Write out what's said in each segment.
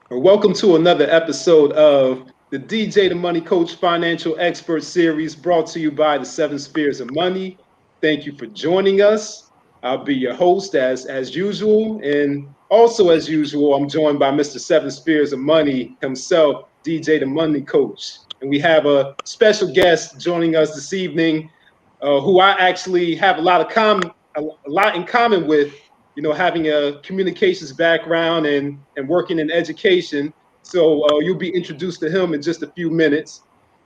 Welcome to another episode of the DJ the Money Coach Financial Expert Series brought to you by the Seven Spheres of Money. Thank you for joining us. I'll be your host as usual. And also as usual, I'm joined by Mr. Seven Spheres of Money himself, DJ the Money Coach. And we have a special guest joining us this evening, who I actually have a lot in common with, having a communications background and working in education. So you'll be introduced to him in just a few minutes.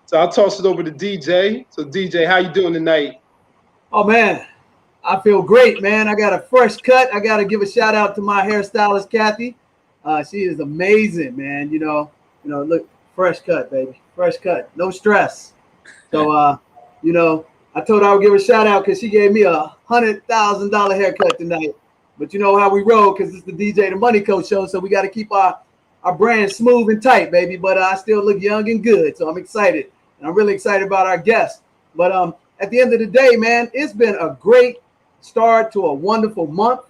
So I'll toss it over to DJ. So DJ, how you doing tonight? Oh man, I feel great, man. I got a fresh cut. I got to give a shout out to my hairstylist, Kathy. She is amazing, man. Look, fresh cut, baby, fresh cut, no stress. So, I told her I would give her a shout out because she gave me $100,000 haircut tonight. But you know how we roll because it's the DJ the Money Coach show, so we got to keep our brand smooth and tight, baby. But I still look young and good, so I'm excited, and I'm really excited about our guest. But at the end of the day, man, it's been a great start to a wonderful month.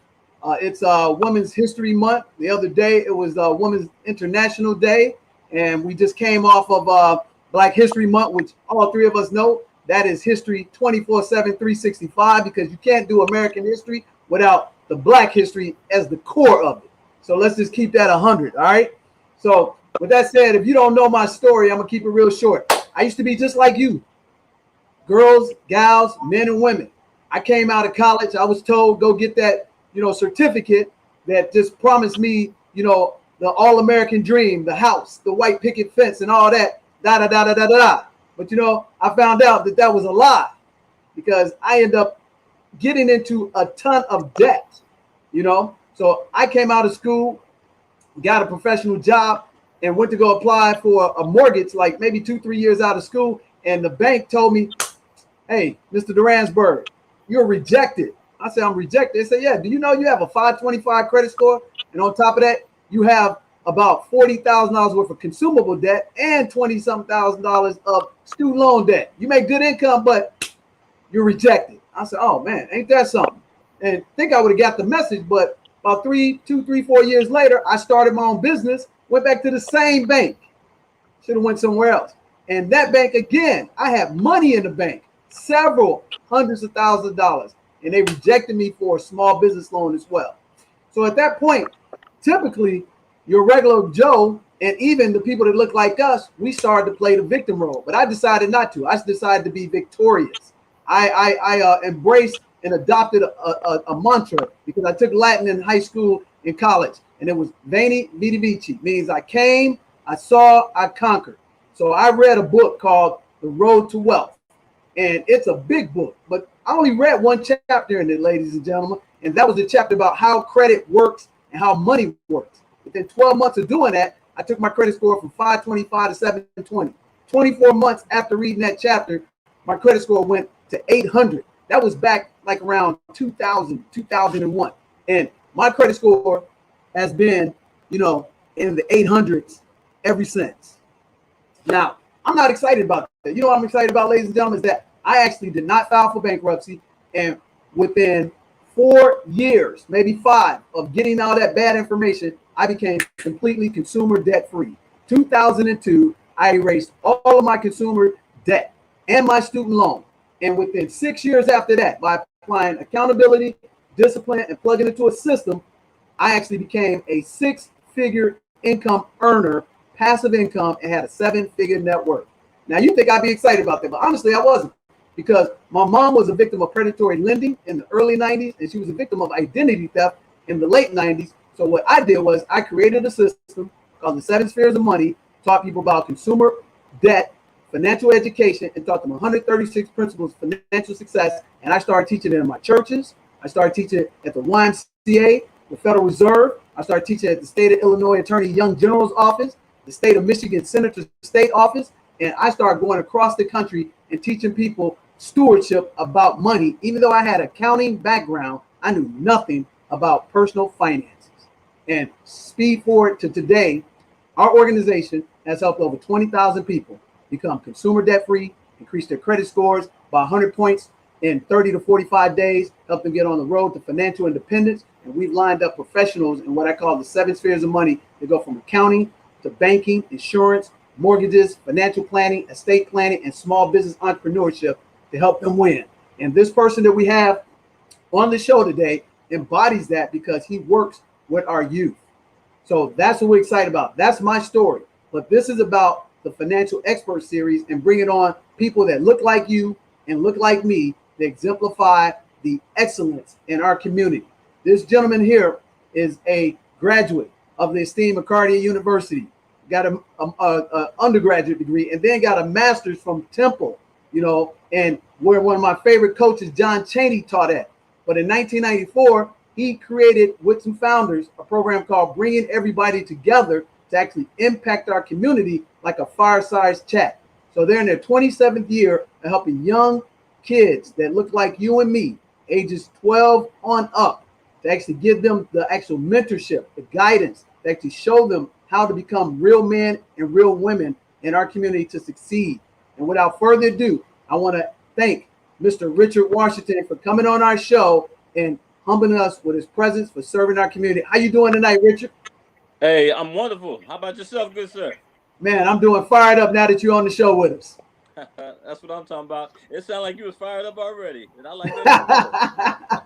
It's Women's History Month. The other day, it was Women's International Day, and we just came off of Black History Month, which all three of us know that is history 24/7, 365, because you can't do American history without the Black history as the core of it. So let's just keep that 100, all right? So with that said, if you don't know my story, I'm going to keep it real short. I used to be just like you. Girls, gals, men and women. I came out of college. I was told, go get that, certificate that just promised me, the all-American dream, the house, the white picket fence and all that, da-da-da-da-da-da. But, I found out that that was a lie because I ended up getting into a ton of debt, So I came out of school, got a professional job, and went to go apply for a mortgage like maybe 2-3 years out of school. And the bank told me, hey, Mr. Duransburg, you're rejected. I said, I'm rejected. They said, yeah, do you know you have a 525 credit score? And on top of that, you have about $40,000 worth of consumable debt and $20-something thousand of student loan debt. You make good income, but you're rejected. I said, oh man, ain't that something? And think I would have got the message, but about 4 years later, I started my own business, went back to the same bank. Should have went somewhere else. And that bank, again, I had money in the bank, several hundreds of thousands of dollars, and they rejected me for a small business loan as well. So at that point, typically, your regular Joe and even the people that look like us, we started to play the victim role. But I decided not to. I decided to be victorious. I embraced and adopted a mantra because I took Latin in high school and college, and it was Veni Vidi Vici, means I came, I saw, I conquered. So I read a book called The Road to Wealth, and it's a big book, but I only read one chapter in it, ladies and gentlemen, and that was the chapter about how credit works and how money works. Within 12 months of doing that, I took my credit score from 525 to 720. 24 months after reading that chapter, my credit score went to 800. That was back like around 2000, 2001. And my credit score has been, in the 800s ever since. Now, I'm not excited about that. You know what I'm excited about, ladies and gentlemen, is that I actually did not file for bankruptcy. And within 4 years, maybe 5, of getting all that bad information, I became completely consumer debt free. 2002, I erased all of my consumer debt and my student loan. And within 6 years after that, by applying accountability, discipline, and plugging into a system, I actually became a 6-figure income earner, passive income, and had a 7-figure net worth. Now, you think I'd be excited about that, but honestly, I wasn't, because my mom was a victim of predatory lending in the early 90s, and she was a victim of identity theft in the late 90s. So what I did was I created a system called the 7 Spheres of Money, taught people about consumer debt, financial education, and taught them 136 principles of financial success. And I started teaching it in my churches. I started teaching it at the YMCA, the Federal Reserve. I started teaching at the state of Illinois Attorney Young General's office, the state of Michigan Senator's state office. And I started going across the country and teaching people stewardship about money. Even though I had an accounting background, I knew nothing about personal finances. And speed forward to today, our organization has helped over 20,000 people become consumer debt free, increase their credit scores by 100 points in 30 to 45 days, help them get on the road to financial independence. And we've lined up professionals in what I call the 7 spheres of money. They go from accounting to banking, insurance, mortgages, financial planning, estate planning, and small business entrepreneurship to help them win. And this person that we have on the show today embodies that because he works with our youth. So that's what we're excited about. That's my story. But this is about the Financial Expert Series and bringing on people that look like you and look like me that exemplify the excellence in our community. This gentleman here is a graduate of the esteemed McCarty University, got a undergraduate degree, and then got a master's from Temple, and where one of my favorite coaches, John Chaney, taught at. But in 1994, he created with some founders a program called Bringing Everybody Together to actually impact our community like a fireside chat. So they're in their 27th year of helping young kids that look like you and me, ages 12 on up, to actually give them the actual mentorship, the guidance, to actually show them how to become real men and real women in our community to succeed. And without further ado, I want to thank Mr. Richard Washington for coming on our show and humbling us with his presence, for serving our community. How you doing tonight, Richard? Hey, I'm wonderful. How about yourself, good sir? Man, I'm doing fired up now that you're on the show with us. That's what I'm talking about. It sounded like you was fired up already, and I like that.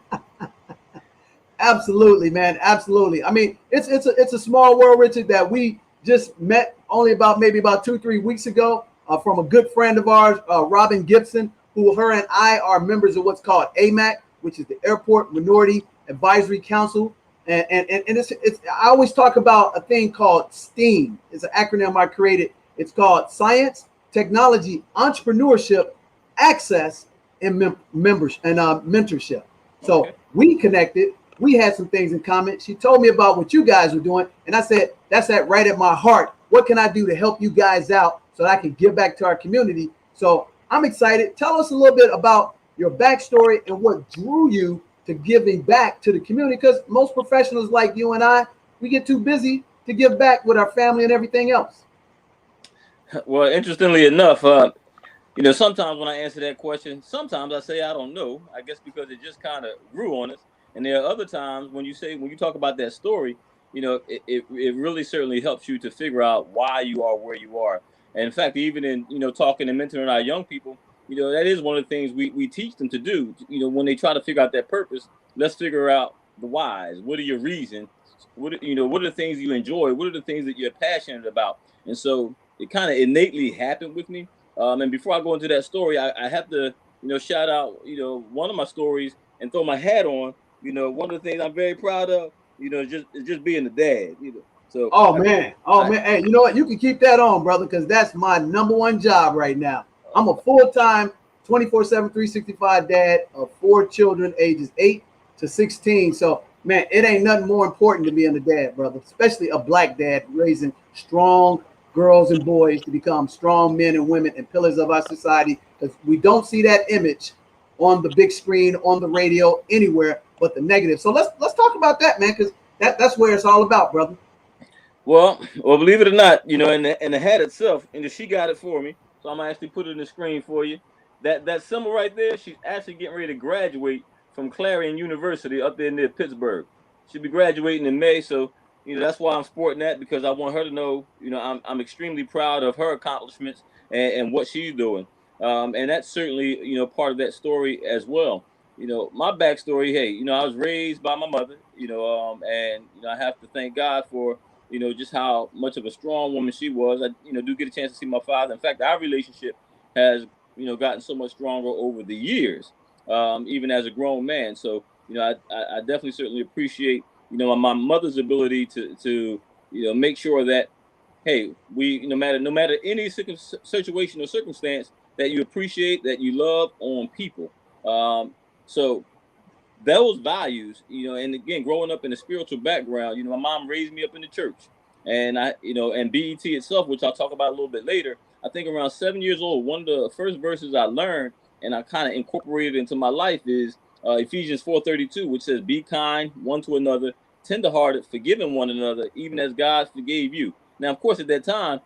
Absolutely, man. Absolutely. I mean, it's a small world, Richard, that we just met only maybe about 2-3 weeks ago from a good friend of ours, Robin Gibson, who her and I are members of what's called AMAC, which is the Airport Minority Advisory Council. And it's I always talk about a thing called STEAM. It's an acronym I created. It's called Science, Technology, Entrepreneurship, Access, and Mentorship. So we connected. We had some things in common. She told me about what you guys were doing, and I said, that's right at my heart. What can I do to help you guys out so that I can give back to our community? So I'm excited. Tell us a little bit about your backstory and what drew you to giving back to the community, because most professionals like you and I, we get too busy to give back with our family and everything else. Well, interestingly enough, sometimes when I answer that question, sometimes I say I don't know. I guess because it just kind of grew on us. And there are other times when you talk about that story, it really certainly helps you to figure out why you are where you are. And in fact, even in, talking and mentoring our young people, that is one of the things we teach them to do. When they try to figure out their purpose, let's figure out the whys. What are your reasons? What are the things you enjoy? What are the things that you're passionate about? And so it kind of innately happened with me. And before I go into that story, I have to, shout out, one of my stories and throw my hat on. One of the things I'm very proud of, just being a dad. So. Man. Hey, you know what? You can keep that on, brother, because that's my number one job right now. I'm a full-time, 24/7, 365 dad of 4 children, ages 8 to 16. So, man, it ain't nothing more important to being a dad, brother, especially a black dad raising strong girls and boys to become strong men and women and pillars of our society, because we don't see that image on the big screen, on the radio, anywhere but the negative. So let's talk about that, man, because that's where it's all about, brother. Well, believe it or not, and the hat itself, and she got it for me, so I'm gonna actually put it in the screen for you. That symbol right there, she's actually getting ready to graduate from Clarion University up there near Pittsburgh. She'll be graduating in May, so that's why I'm sporting that, because I want her to know, I'm extremely proud of her accomplishments and what she's doing. And that's certainly, part of that story as well. My backstory, hey, I was raised by my mother, and I have to thank God for, just how much of a strong woman she was. I, do get a chance to see my father. In fact, our relationship has, gotten so much stronger over the years, even as a grown man. So, I definitely certainly appreciate, my mother's ability to make sure that, hey, we, no matter any situation or circumstance, that you appreciate, that you love on people. So those values, and again, growing up in a spiritual background, my mom raised me up in the church, and and BET itself, which I'll talk about a little bit later. I think around 7 years old, one of the first verses I learned and I kind of incorporated into my life is Ephesians 4:32, which says, "Be kind one to another, tenderhearted, forgiving one another, even as God forgave you." Now, of course, at that time,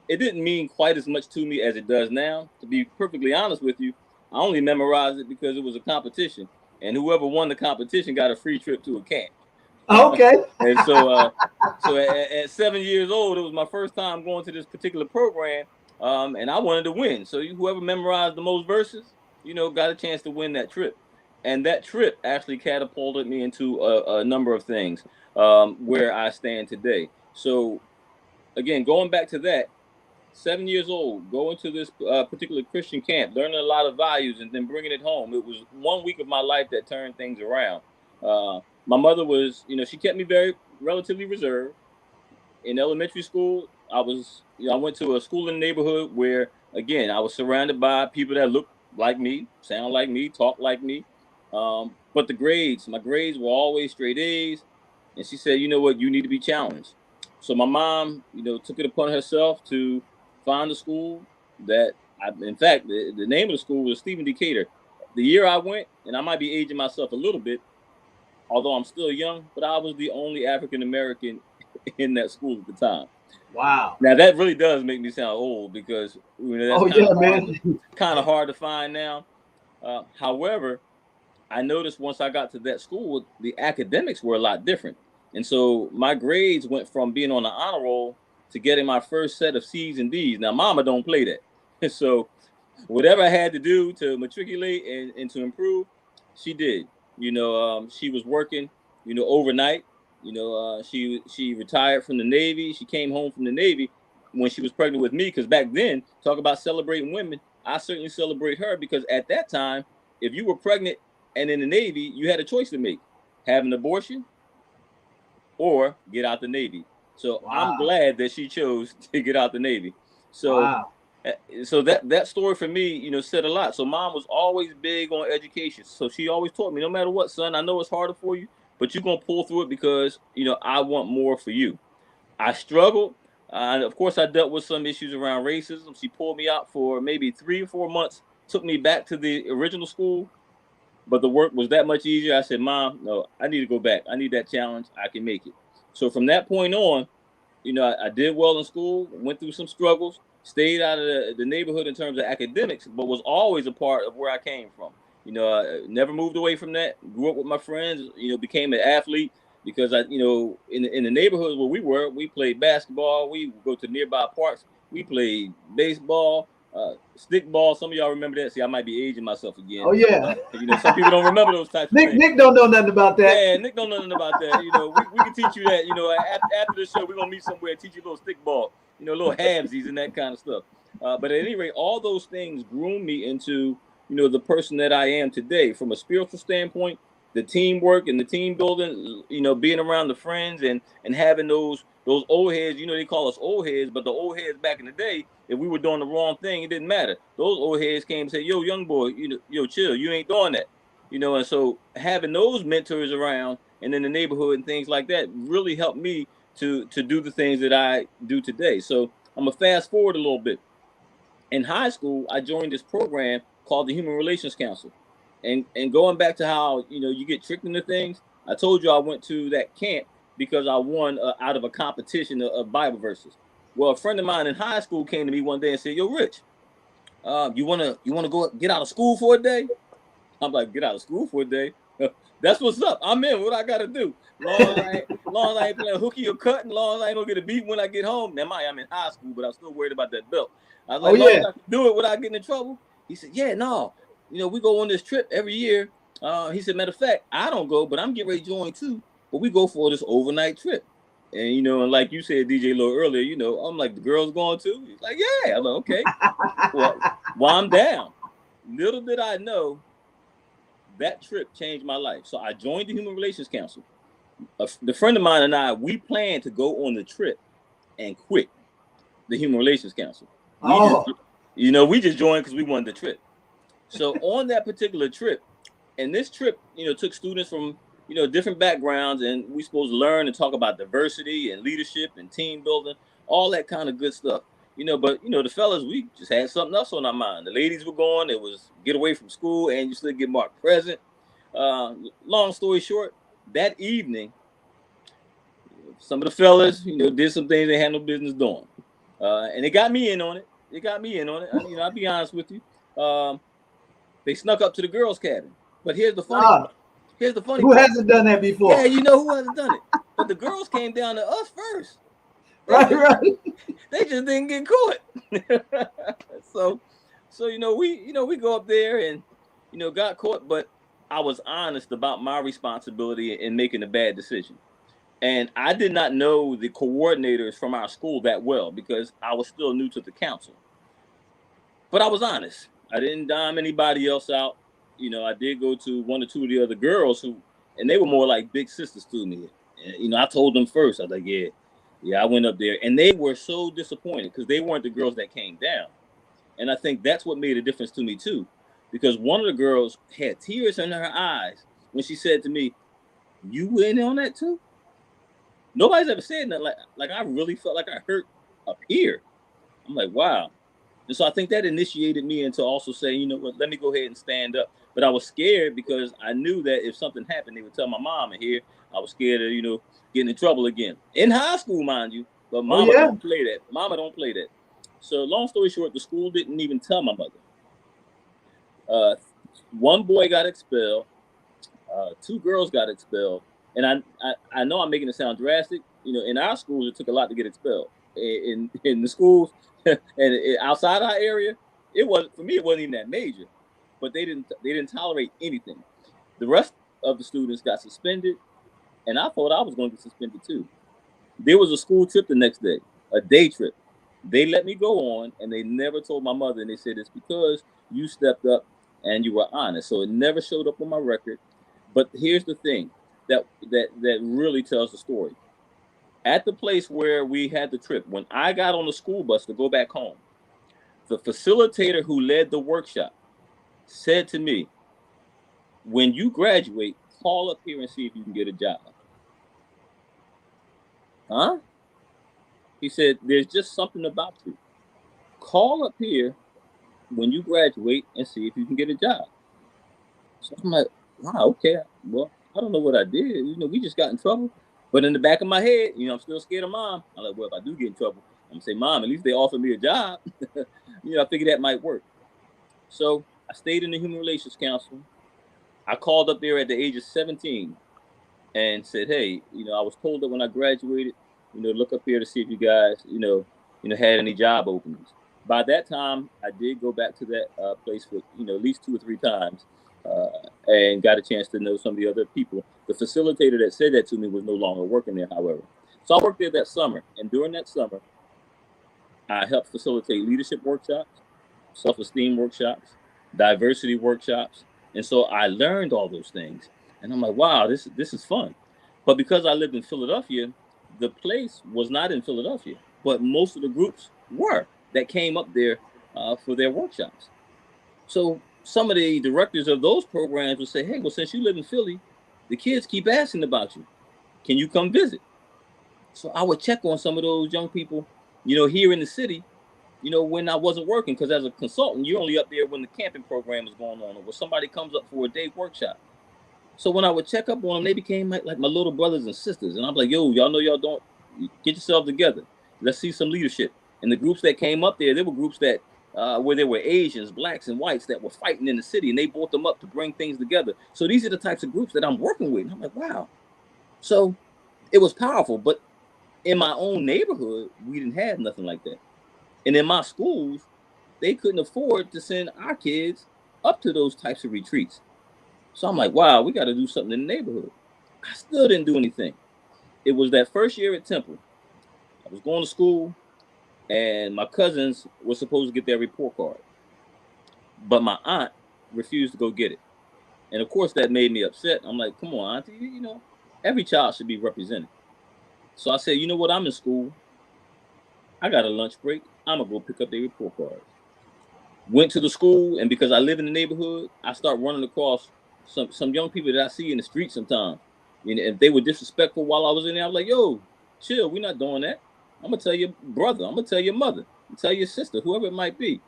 it didn't mean quite as much to me as it does now. To be perfectly honest with you, I only memorized it because it was a competition. And whoever won the competition got a free trip to a camp. Okay. And so at 7 years old, it was my first time going to this particular program, and I wanted to win. So whoever memorized the most verses, got a chance to win that trip. And that trip actually catapulted me into a number of things where I stand today. So again, going back to that, 7 years old, going to this particular Christian camp, learning a lot of values, and then bringing it home. It was 1 week of my life that turned things around. My mother was, she kept me very relatively reserved. In elementary school, I went to a school in the neighborhood where, again, I was surrounded by people that looked like me, sound like me, talk like me. But my grades were always straight A's. And she said, you know what, you need to be challenged. So my mom, took it upon herself to find a school in fact, the name of the school was Stephen Decatur. The year I went, and I might be aging myself a little bit, although I'm still young, but I was the only African American in that school at the time. Wow. Now that really does make me sound old because that's kind of hard to find now. However, I noticed once I got to that school, the academics were a lot different. And so my grades went from being on the honor roll to getting my first set of C's and D's. Now, mama don't play that. So whatever I had to do to matriculate and to improve, she did. She was working, overnight. She retired from the Navy. She came home from the Navy when she was pregnant with me, because back then, talk about celebrating women, I certainly celebrate her, because at that time, if you were pregnant and in the Navy, you had a choice to make: have an abortion or get out the Navy. So I'm glad that she chose to get out the Navy. So so that story for me, said a lot. So mom was always big on education. So she always taught me, no matter what, son, I know it's harder for you, but you're going to pull through it because, I want more for you. I struggled. Of course, I dealt with some issues around racism. She pulled me out for maybe 3 or 4 months, took me back to the original school, but the work was that much easier. I said, Mom, no, I need to go back. I need that challenge. I can make it. So from that point on, I did well in school, went through some struggles, stayed out of the neighborhood in terms of academics, but was always a part of where I came from. I never moved away from that. Grew up with my friends, became an athlete because in the neighborhood where we played basketball. We would go to nearby parks. We played baseball, stickball. Some of y'all remember that. See, I might be aging myself again. Oh yeah. Some people don't remember those types of things. Nick don't know nothing about that. Yeah, Nick don't know nothing about that. We can teach you that. After the show, we're gonna meet somewhere and teach you a little stickball, little halvesies and that kind of stuff. But at any rate, all those things groomed me into the person that I am today, from a spiritual standpoint, the teamwork and the team building, being around the friends and having those old heads. They call us old heads, but the old heads back in the day, if we were doing the wrong thing, it didn't matter. Those old heads came and said, "Yo, young boy, yo, chill, you ain't doing that." And so having those mentors around and in the neighborhood and things like that really helped me to do the things that I do today. So I'm gonna fast forward a little bit. In high school, I joined this program called the Human Relations Council. And going back to how, you get tricked into things, I told you I went to that camp because I won out of a competition of Bible verses. Well, a friend of mine in high school came to me one day and said, "Yo, Rich, you wanna go get out of school for a day?" I'm like, "Get out of school for a day? That's what's up. I'm in. What I gotta do? Long as I ain't playing hooky or cutting, long as I ain't gonna get a beat when I get home." Now, I'm in high school, but I'm still worried about that belt. I was like, long as I can do it without getting in trouble. He said, "Yeah, no. We go on this trip every year." He said, "Matter of fact, I don't go, but I'm getting ready to join too. But we go for this overnight trip." And and like you said, DJ, a little earlier, I'm like, "The girls going too?" He's like, "Yeah." I'm like, "Okay." Well, I'm down. Little did I know, that trip changed my life. So I joined the Human Relations Council. The friend of mine and I, we planned to go on the trip and quit the Human Relations Council. We just joined because we wanted the trip. So on that particular trip, and this trip, took students from, different backgrounds, and we supposed to learn and talk about diversity and leadership and team building, all that kind of good stuff. But the fellas, we just had something else on our mind. The ladies were going, it was get away from school and you still get marked present. Long story short, that evening, some of the fellas, did some things they had no business doing. And it got me in on it. I'll be honest with you. They snuck up to the girls' cabin. But here's the funny part. here's the funny Who part. hasn't done that before? Yeah, you know who hasn't done it. But the girls came down to us first. Right. They just didn't get caught. so we go up there and got caught, but I was honest about my responsibility in making a bad decision. And I did not know the coordinators from our school that well because I was still new to the council. But I was honest. I didn't dime anybody else out. I did go to one or two of the other girls and they were more like big sisters to me. And, I told them first. I was like, yeah, I went up there. And they were so disappointed because they weren't the girls that came down. And I think that's what made a difference to me, too. Because one of the girls had tears in her eyes when she said to me, "You went on that, too?" Nobody's ever said that. Like I really felt like I hurt up here. I'm like, wow. And so I think that initiated me into also saying, you know what, let me go ahead and stand up. But I was scared because I knew that if something happened, they would tell my mom. And here I was scared of, getting in trouble again. In high school, mind you. But mama don't play that. Mama don't play that. So long story short, the school didn't even tell my mother. One boy got expelled. Two girls got expelled. And I know I'm making it sound drastic. In our schools, it took a lot to get expelled. In the schools and outside our area, it wasn't even that major. But they didn't tolerate anything. The rest of the students got suspended, and I thought I was going to get suspended too. There was a school trip the next day, a day trip. They let me go on, and they never told my mother. And they said it's because you stepped up and you were honest. So it never showed up on my record. But here's the thing that really tells the story. At the place where we had the trip, when I got on the school bus to go back home, the facilitator who led the workshop said to me, "When you graduate, call up here and see if you can get a job." Huh? He said, "There's just something about you. Call up here when you graduate and see if you can get a job." So I'm like, wow, okay. Well, I don't know what I did. We just got in trouble. But in the back of my head, I'm still scared of mom. I'm like, well, if I do get in trouble, I'm going to say, "Mom, at least they offered me a job." I figured that might work. So I stayed in the Human Relations Council. I called up there at the age of 17 and said, "Hey, I was told that when I graduated, look up here to see if you guys, had any job openings." By that time, I did go back to that place for, at least 2 or 3 times and got a chance to know some of the other people. The facilitator that said that to me was no longer working there, however. So I worked there that summer. And during that summer, I helped facilitate leadership workshops, self-esteem workshops, diversity workshops. And so I learned all those things. And I'm like, wow, this is fun. But because I lived in Philadelphia, the place was not in Philadelphia, but most of the groups were that came up there for their workshops. So some of the directors of those programs would say, "Hey, well, since you live in Philly, the kids keep asking about you. Can you come visit?" So I would check on some of those young people, here in the city, when I wasn't working, because as a consultant, you're only up there when the camping program is going on or when somebody comes up for a day workshop. So when I would check up on them, they became like my little brothers and sisters. And I'm like, yo, y'all know y'all don't get yourselves together. Let's see some leadership. And the groups that came up there were groups that where there were Asians, blacks, and whites that were fighting in the city, and they brought them up to bring things together. So these are the types of groups that I'm working with. And I'm like, wow. So it was powerful. But in my own neighborhood, we didn't have nothing like that. And in my schools, they couldn't afford to send our kids up to those types of retreats. So I'm like, wow, we got to do something in the neighborhood. I still didn't do anything. It was that first year at Temple. I was going to school, and my cousins were supposed to get their report card. But my aunt refused to go get it. And of course, that made me upset. I'm like, come on, auntie, every child should be represented. So I said, you know what, I'm in school. I got a lunch break. I'm going to go pick up their report cards. Went to the school, and because I live in the neighborhood, I start running across some young people that I see in the street sometimes. And if they were disrespectful while I was in there, I was like, yo, chill, we're not doing that. I'm going to tell your brother. I'm going to tell your mother. I'm going to tell your sister, whoever it might be.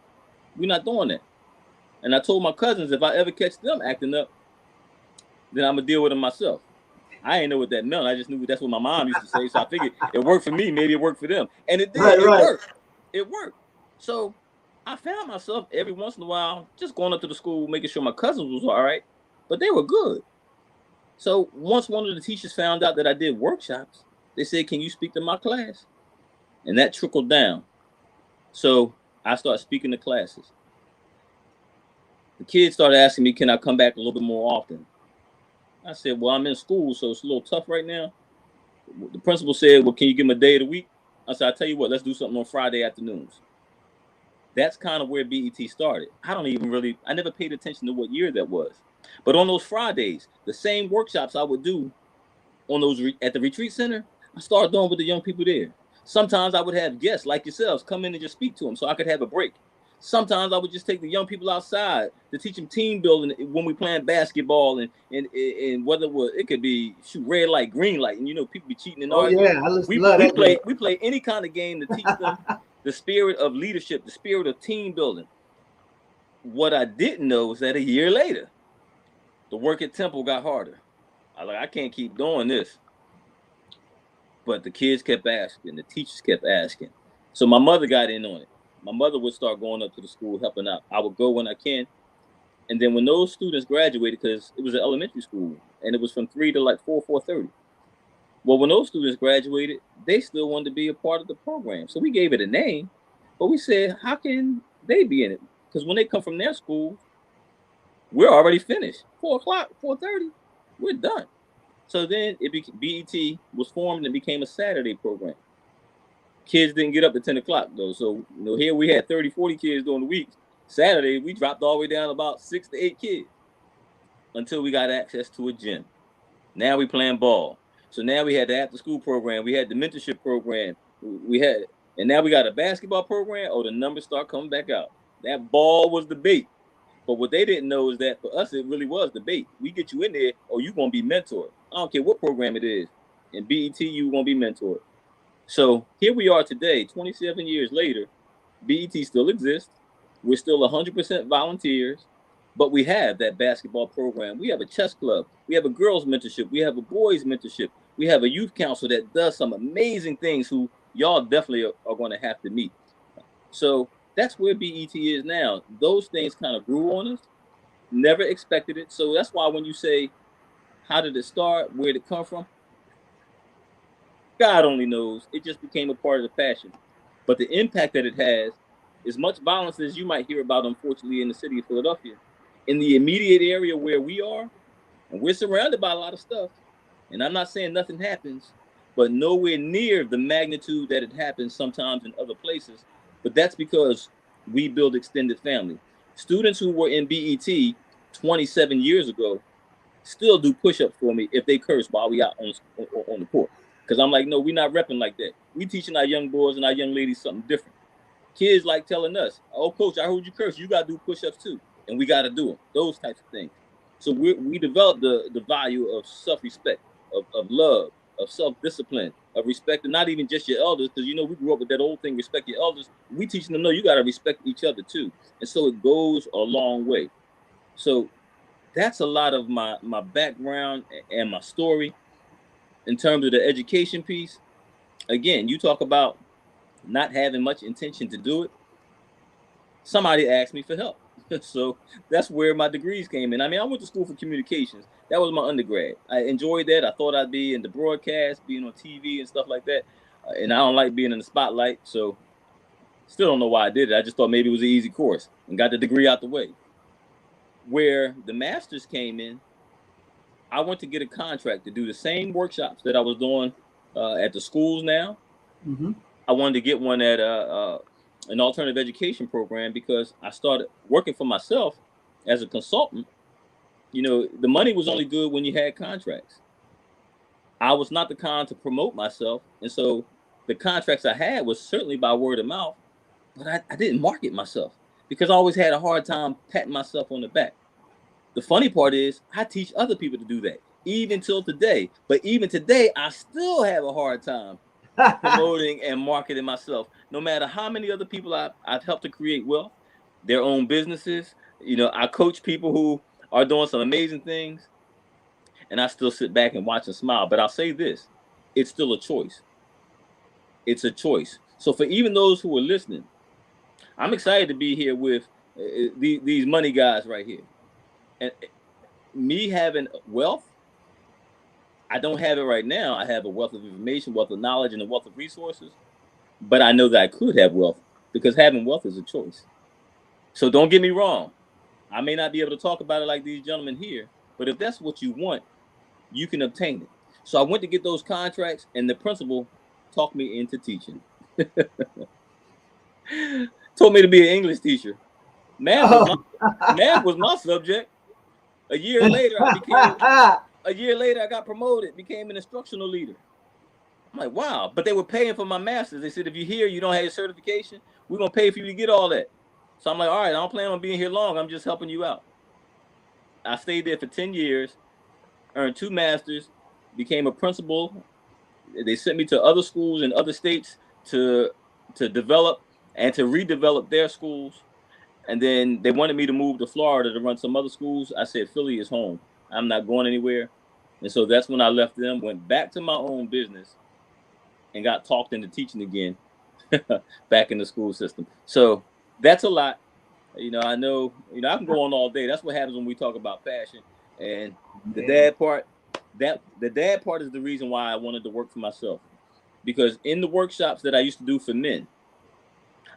We're not doing that. And I told my cousins, if I ever catch them acting up, then I'm going to deal with them myself. I didn't know what that meant. I just knew that's what my mom used to say. So I figured it worked for me. Maybe it worked for them. And it did. Right. Worked. It worked. So I found myself every once in a while just going up to the school, making sure my cousins was all right. But they were good. So once one of the teachers found out that I did workshops, they said, "Can you speak to my class?" And that trickled down. So I started speaking to classes. The kids started asking me, "Can I come back a little bit more often?" I said, "Well, I'm in school, so it's a little tough right now." The principal said, "Well, can you give them a day of the week?" I said, "I'll tell you what, let's do something on Friday afternoons." That's kind of where BET started. I never paid attention to what year that was. But on those Fridays, the same workshops I would do on those at the retreat center, I started doing with the young people there. Sometimes I would have guests like yourselves come in and just speak to them so I could have a break. Sometimes I would just take the young people outside to teach them team building when we playing basketball and whether it could be shoot red light, green light, and people be cheating and Oh arguing. yeah, I love that. We play any kind of game to teach them the spirit of leadership, the spirit of team building. What I didn't know was that a year later, the work at Temple got harder. I can't keep doing this. But the kids kept asking, the teachers kept asking. So my mother got in on it. My mother would start going up to the school, helping out. I would go when I can. And then when those students graduated, because it was an elementary school, and it was from 3 to like 4:30. Well, when those students graduated, they still wanted to be a part of the program. So we gave it a name, but we said, how can they be in it? Because when they come from their school, we're already finished. 4 o'clock, 4:30, we're done. So then BET was formed and became a Saturday program. Kids didn't get up at 10 o'clock though. So here we had 30, 40 kids during the week. Saturday, we dropped all the way down about 6 to 8 kids until we got access to a gym. Now we playing ball. So now we had the after school program. We had the mentorship program. And now we got a basketball program. Oh, the numbers start coming back out. That ball was the bait. But what they didn't know is that for us, it really was the bait. We get you in there, or you're going to be mentored. I don't care what program it is. In BET, you're going to be mentored. So here we are today, 27 years later. BET still exists. We're still 100% volunteers, but we have that basketball program. We have a chess club. We have a girls mentorship. We have a boys mentorship. We have a youth council that does some amazing things who y'all definitely are going to have to meet. So that's where BET is now. Those things kind of grew on us. Never expected it. So that's why when you say, how did it start? Where did it come from? God only knows. It just became a part of the passion. But the impact that it has, as much violence as you might hear about, unfortunately, in the city of Philadelphia, in the immediate area where we are, and we're surrounded by a lot of stuff, and I'm not saying nothing happens, but nowhere near the magnitude that it happens sometimes in other places. But that's because we build extended family. Students who were in BET 27 years ago still do push-ups for me if they curse while we out on the court. Because I'm like, no, we're not repping like that. We teaching our young boys and our young ladies something different. Kids like telling us, oh, coach, I heard you curse. You got to do push-ups too. And we got to do them. Those types of things. So we developed the value of self-respect, of love, of self-discipline, of respecting not even just your elders, because, we grew up with that old thing, respect your elders. We teaching them, no, you got to respect each other too. And so it goes a long way. So that's a lot of my background and my story in terms of the education piece. Again, you talk about not having much intention to do it. Somebody asked me for help. So that's where my degrees came in. I mean, I went to school for communications. That was my undergrad. I enjoyed that. I thought I'd be in the broadcast, being on TV and stuff like that. And I don't like being in the spotlight. So still don't know why I did it. I just thought maybe it was an easy course and got the degree out the way. Where the master's came in, I went to get a contract to do the same workshops that I was doing at the schools now. Mm-hmm. I wanted to get one at an alternative education program because I started working for myself as a consultant. The money was only good when you had contracts. I was not the kind to promote myself. And so the contracts I had was certainly by word of mouth, but I didn't market myself because I always had a hard time patting myself on the back. The funny part is I teach other people to do that, even till today. But even today, I still have a hard time promoting and marketing myself. No matter how many other people I've helped to create wealth, their own businesses. I coach people who are doing some amazing things, and I still sit back and watch and smile. But I'll say this, it's still a choice. It's a choice. So for even those who are listening, I'm excited to be here with these money guys right here. And me having wealth I don't have it right now. I have a wealth of information, wealth of knowledge, and a wealth of resources. But I know that I could have wealth because having wealth is a choice. So don't get me wrong. I may not be able to talk about it like these gentlemen here, but if that's what you want, you can obtain it. So I went to get those contracts, and the principal talked me into teaching. Told me to be an English teacher. Math was my subject. A year later, I got promoted, became an instructional leader. I'm like, wow. But they were paying for my master's. They said, if you're here, you don't have your certification, we're going to pay for you to get all that. So I'm like, all right, I don't plan on being here long. I'm just helping you out. I stayed there for 10 years, earned 2 masters, became a principal. They sent me to other schools in other states to develop and to redevelop their schools. And then they wanted me to move to Florida to run some other schools. I said, Philly is home. I'm not going anywhere. And so that's when I left them, went back to my own business, and got talked into teaching again back in the school system. So that's a lot. I know, I can go on all day. That's what happens when we talk about passion. And the dad part is the reason why I wanted to work for myself. Because in the workshops that I used to do for men,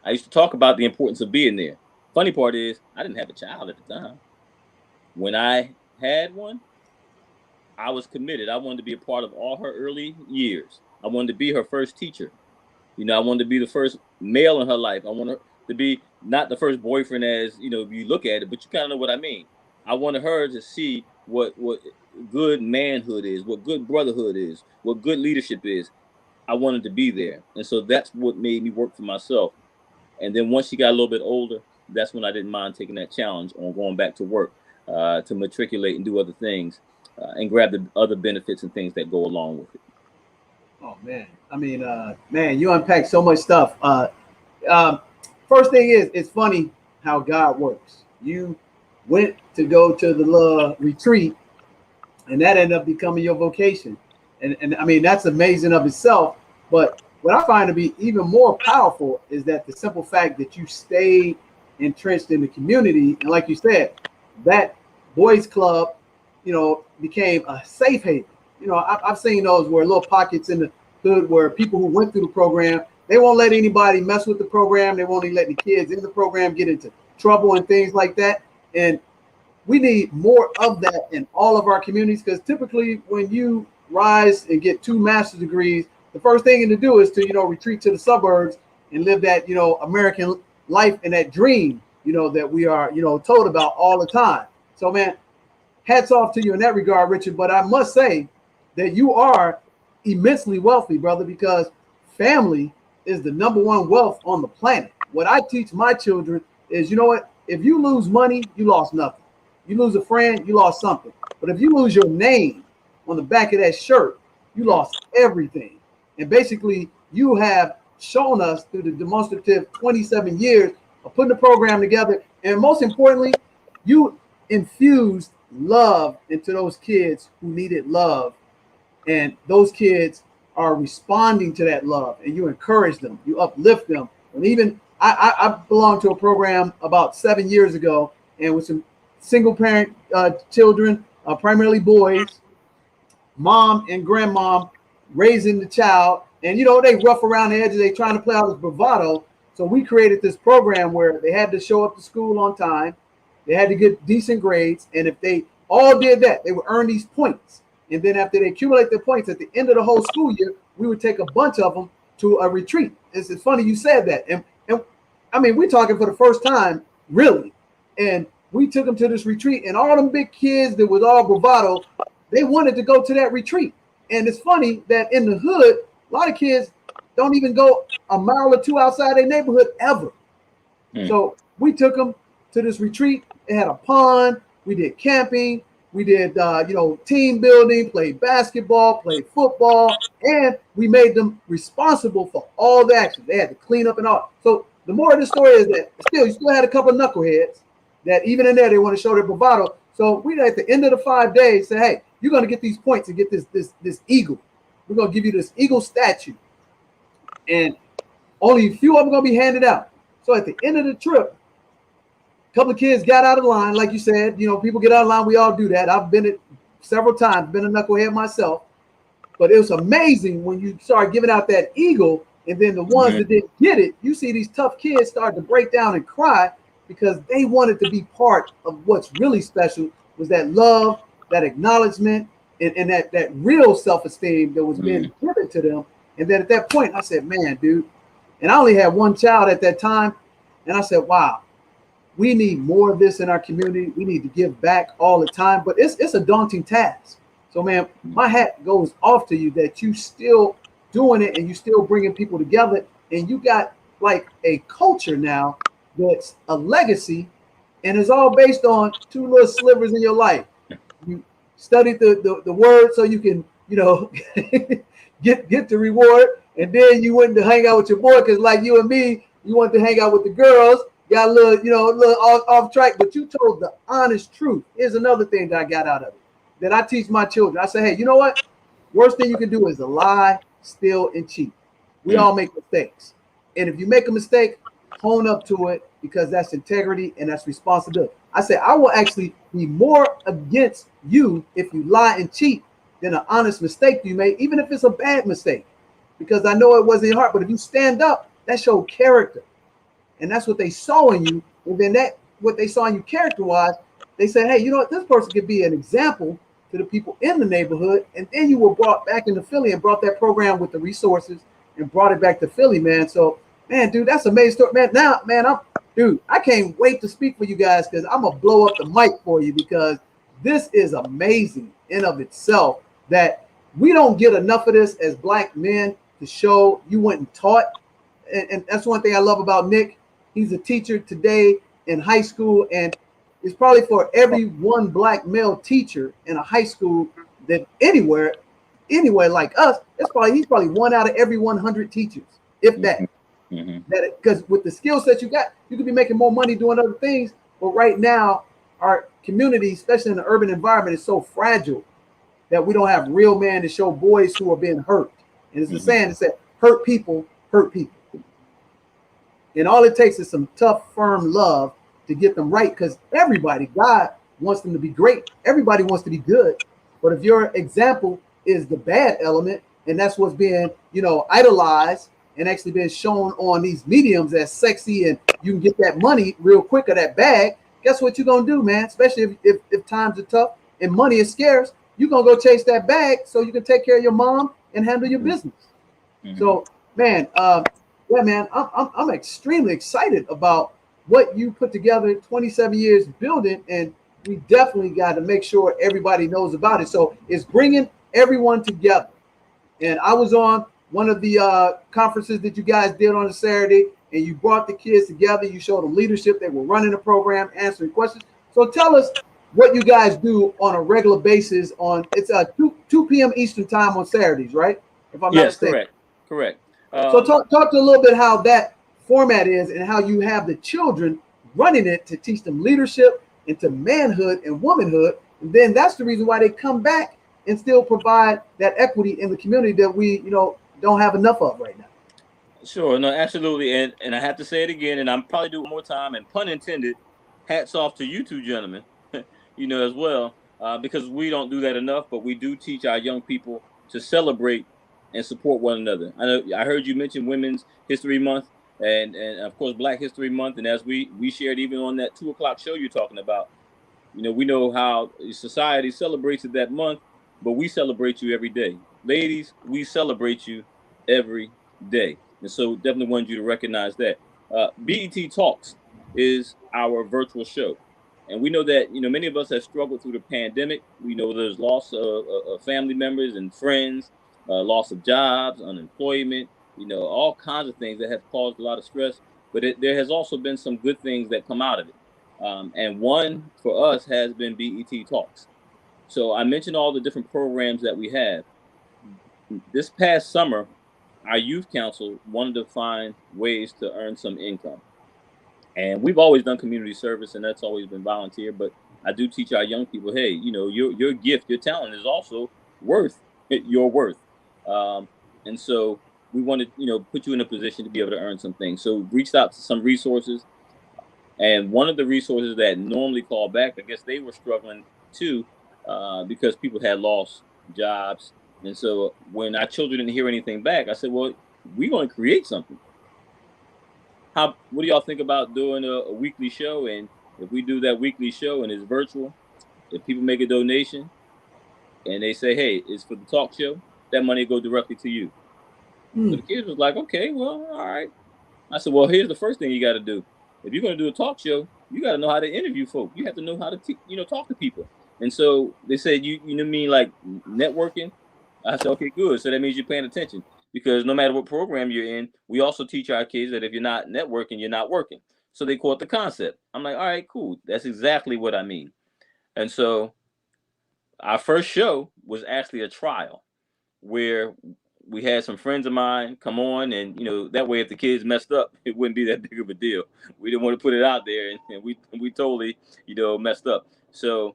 I used to talk about the importance of being there. Funny part is, I didn't have a child at the time. When I had one, I was committed. I wanted to be a part of all her early years. I wanted to be her first teacher. I wanted to be the first male in her life. I wanted to be not the first boyfriend as, you look at it, but you kind of know what I mean. I wanted her to see what good manhood is, what good brotherhood is, what good leadership is. I wanted to be there. And so that's what made me work for myself. And then once she got a little bit older, that's when I didn't mind taking that challenge on going back to work, to matriculate and do other things, and grab the other benefits and things that go along with it. Oh, man. I mean, man, you unpacked so much stuff. First thing is, it's funny how God works. You went to go to the little retreat, and that ended up becoming your vocation. And I mean, that's amazing of itself. But what I find to be even more powerful is that the simple fact that you stayed entrenched in the community. And like you said, that boys club, became a safe haven. I've seen those where little pockets in the hood where people who went through the program, they won't let anybody mess with the program. They won't even let the kids in the program get into trouble and things like that. And we need more of that in all of our communities, because typically when you rise and get 2 master's degrees, the first thing to do is to, retreat to the suburbs and live that, American life and that dream, that we are, told about all the time. So, man, hats off to you in that regard, Richard. But I must say that you are immensely wealthy, brother, because family is the #1 wealth on the planet. What I teach my children is, you know what? If you lose money, you lost nothing. You lose a friend, you lost something. But if you lose your name on the back of that shirt, you lost everything. And basically, you have shown us through the demonstrative 27 years of putting the program together. And most importantly, you infused love into those kids who needed love. And those kids are responding to that love, and you encourage them, you uplift them. And even I belonged to a program about 7 years ago, and with some single parent children, primarily boys, mom and grandmom raising the child. And, they rough around the edges. They trying to play out this bravado. So we created this program where they had to show up to school on time. They had to get decent grades. And if they all did that, they would earn these points. And then after they accumulate their points at the end of the whole school year, we would take a bunch of them to a retreat. It's funny you said that. And I mean, we're talking for the first time, really. And we took them to this retreat, and all them big kids that was all bravado, they wanted to go to that retreat. And it's funny that in the hood, a lot of kids don't even go a mile or 2 outside their neighborhood ever. So we took them to this retreat. It had a pond. We did camping. We did, team building, played basketball, played football, and we made them responsible for all the action. They had to clean up and all. So the moral of the story is that you still had a couple of knuckleheads that even in there, they want to show their bravado. So we, at the end of the 5 days, say, hey, you're going to get these points and get this eagle. We're going to give you this eagle statue. And only a few of them are going to be handed out. So at the end of the trip, a couple of kids got out of line. Like you said, people get out of line. We all do that. I've been it several times, been a knucklehead myself. But it was amazing when you start giving out that eagle, and then the ones that didn't get it, you see these tough kids start to break down and cry because they wanted to be part of what's really special, was that love, that acknowledgement, and that real self-esteem that was being given to them. And then at that point, I said, man, dude, and I only had one child at that time, and I said, wow, we need more of this in our community. We need to give back all the time, but it's a daunting task. So, man, my hat goes off to you that you still doing it and you still bringing people together, and you got like a culture now that's a legacy, and it's all based on two little slivers in your life. You studied the word so you can, you know, get the reward, and then you went to hang out with your boy because, like you and me, you wanted to hang out with the girls. Got a little, you know, a little off track, but you told the honest truth. Here's another thing that I got out of it that I teach my children. I say, hey, you know what? Worst thing you can do is to lie, steal, and cheat. We all make mistakes. And if you make a mistake, hone up to it, because that's integrity and that's responsibility. I say, I will actually be more against you if you lie and cheat than an honest mistake you made, even if it's a bad mistake, because I know it wasn't your heart. But if you stand up, that's your character. And that's what they saw in you. And then that what they saw in you character-wise, they said, hey, you know what? This person could be an example to the people in the neighborhood. And then you were brought back into Philly and brought that program with the resources and brought it back to Philly, man. So, man, dude, that's an amazing story. Man, now, man, I can't wait to speak for you guys, because I'm going to blow up the mic for you, because this is amazing in of itself that we don't get enough of this as Black men to show. You went and taught. And that's one thing I love about Nick. He's a teacher today in high school, and it's probably for every one Black male teacher in a high school that anywhere like us, he's probably one out of every 100 teachers, if that. That because with the skill set you got, you could be making more money doing other things. But right now, our community, especially in the urban environment, is so fragile that we don't have real men to show boys who are being hurt. And it's a saying that said, hurt people hurt people. And all it takes is some tough, firm love to get them right, because everybody, God wants them to be great. Everybody wants to be good. But if your example is the bad element, and that's what's being, you know, idolized and actually being shown on these mediums as sexy, and you can get that money real quick or that bag, guess what you're going to do, man? Especially if times are tough and money is scarce, you're going to go chase that bag so you can take care of your mom and handle your business. So, man, yeah, man, I'm extremely excited about what you put together 27 years building, and we definitely got to make sure everybody knows about it. So it's bringing everyone together. And I was on one of the conferences that you guys did on a Saturday, and you brought the kids together. You showed them leadership. They were running the program, answering questions. So tell us what you guys do on a regular basis. It's 2 p.m. Eastern time on Saturdays, right? If I'm not mistaken. Correct. So talk to a little bit how that format is, and how you have the children running it to teach them leadership into manhood and womanhood. And then that's the reason why they come back and still provide that equity in the community that we, you know, don't have enough of right now. Sure, no, absolutely. And I have to say it again, and I'm probably do it one more time, and pun intended, hats off to you two gentlemen, you know, as well, because we don't do that enough, but we do teach our young people to celebrate and support one another. I heard you mention Women's History Month and of course Black History Month, and as we shared even on that 2 o'clock show you're talking about, you know, we know how society celebrates it that month, but we celebrate you every day. Ladies, we celebrate you every day. And so definitely wanted you to recognize that. BET Talks is our virtual show. And we know that, you know, many of us have struggled through the pandemic. We know there's loss of family members and friends, loss of jobs, unemployment, you know, all kinds of things that have caused a lot of stress. But there has also been some good things that come out of it. And one for us has been BET Talks. So I mentioned all the different programs that we have. This past summer, our youth council wanted to find ways to earn some income. And we've always done community service, and that's always been volunteer. But I do teach our young people, hey, you know, your gift, your talent is also worth your worth. And so we want to, you know, put you in a position to be able to earn some things. So reached out to some resources. And one of the resources that normally call back, I guess they were struggling too, because people had lost jobs And so when our children didn't hear anything back, I said, well, we're going to create something. What do y'all think about doing a weekly show? And if we do that weekly show and it's virtual, if people make a donation and they say, hey, it's for the talk show, that money go directly to you. So the kids was like, okay, well, all right. I said, well, here's the first thing you got to do. If you're going to do a talk show, you got to know how to interview folks. You have to know how to, talk to people. And so they said, you mean like networking? I said, okay, good. So that means you're paying attention, because no matter what program you're in, we also teach our kids that if you're not networking, you're not working. So they caught the concept. I'm like, all right, cool. That's exactly what I mean. And so our first show was actually a trial where we had some friends of mine come on, and that way if the kids messed up, it wouldn't be that big of a deal. We didn't want to put it out there, and we totally messed up. So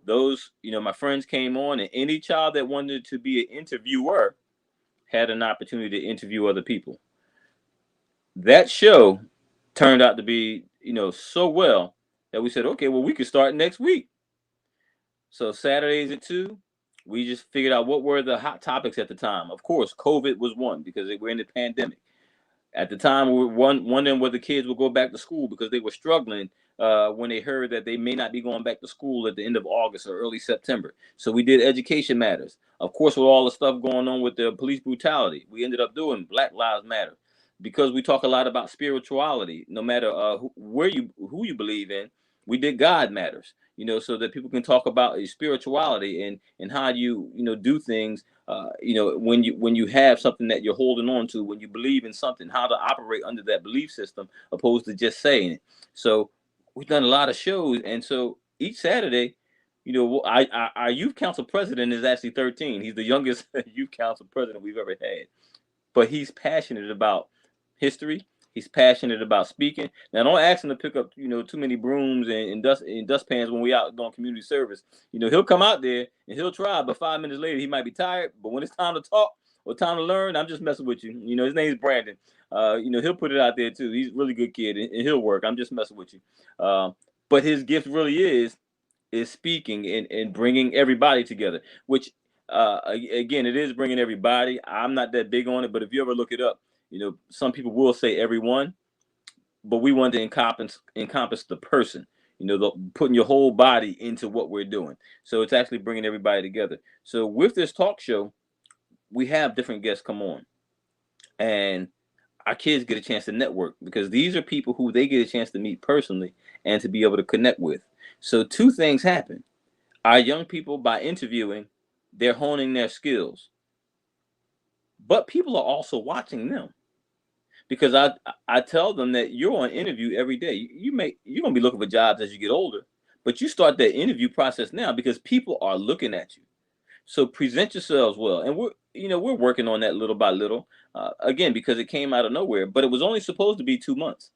those my friends came on, and any child that wanted to be an interviewer had an opportunity to interview other people. That show turned out to be so well that we said, okay, well, we could start next week. So Saturdays at 2, we just figured out what were the hot topics at the time. Of course, COVID was one, because we're in the pandemic. At the time, we were wondering whether kids would go back to school, because they were struggling when they heard that they may not be going back to school at the end of August or early September. So we did Education Matters. Of course, with all the stuff going on with the police brutality, we ended up doing Black Lives Matter, because we talk a lot about spirituality. No matter who you believe in, we did God Matters. So that people can talk about spirituality and how you do things. When you have something that you're holding on to, when you believe in something, how to operate under that belief system, opposed to just saying it. So we've done a lot of shows, and so each Saturday, our youth council president is actually 13. He's the youngest youth council president we've ever had, but he's passionate about history. He's passionate about speaking. Now, don't ask him to pick up, too many brooms and dustpans when we out doing community service. He'll come out there and he'll try, but 5 minutes later he might be tired. But when it's time to talk or time to learn, I'm just messing with you. His name's Brandon. He'll put it out there too. He's a really good kid, and he'll work. I'm just messing with you. But his gift really is speaking and bringing everybody together. Which, again, it is bringing everybody. I'm not that big on it, but if you ever look it up, some people will say everyone, but we want to encompass the person, putting your whole body into what we're doing. So it's actually bringing everybody together. So with this talk show, we have different guests come on, and our kids get a chance to network, because these are people who they get a chance to meet personally and to be able to connect with. So 2 things happen. Our young people, by interviewing, they're honing their skills, but people are also watching them. Because I tell them that you're on interview every day. You're gonna be looking for jobs as you get older, but you start that interview process now, because people are looking at you. So present yourselves well, and we're working on that little by little. Again, because it came out of nowhere, but it was only supposed to be 2 months.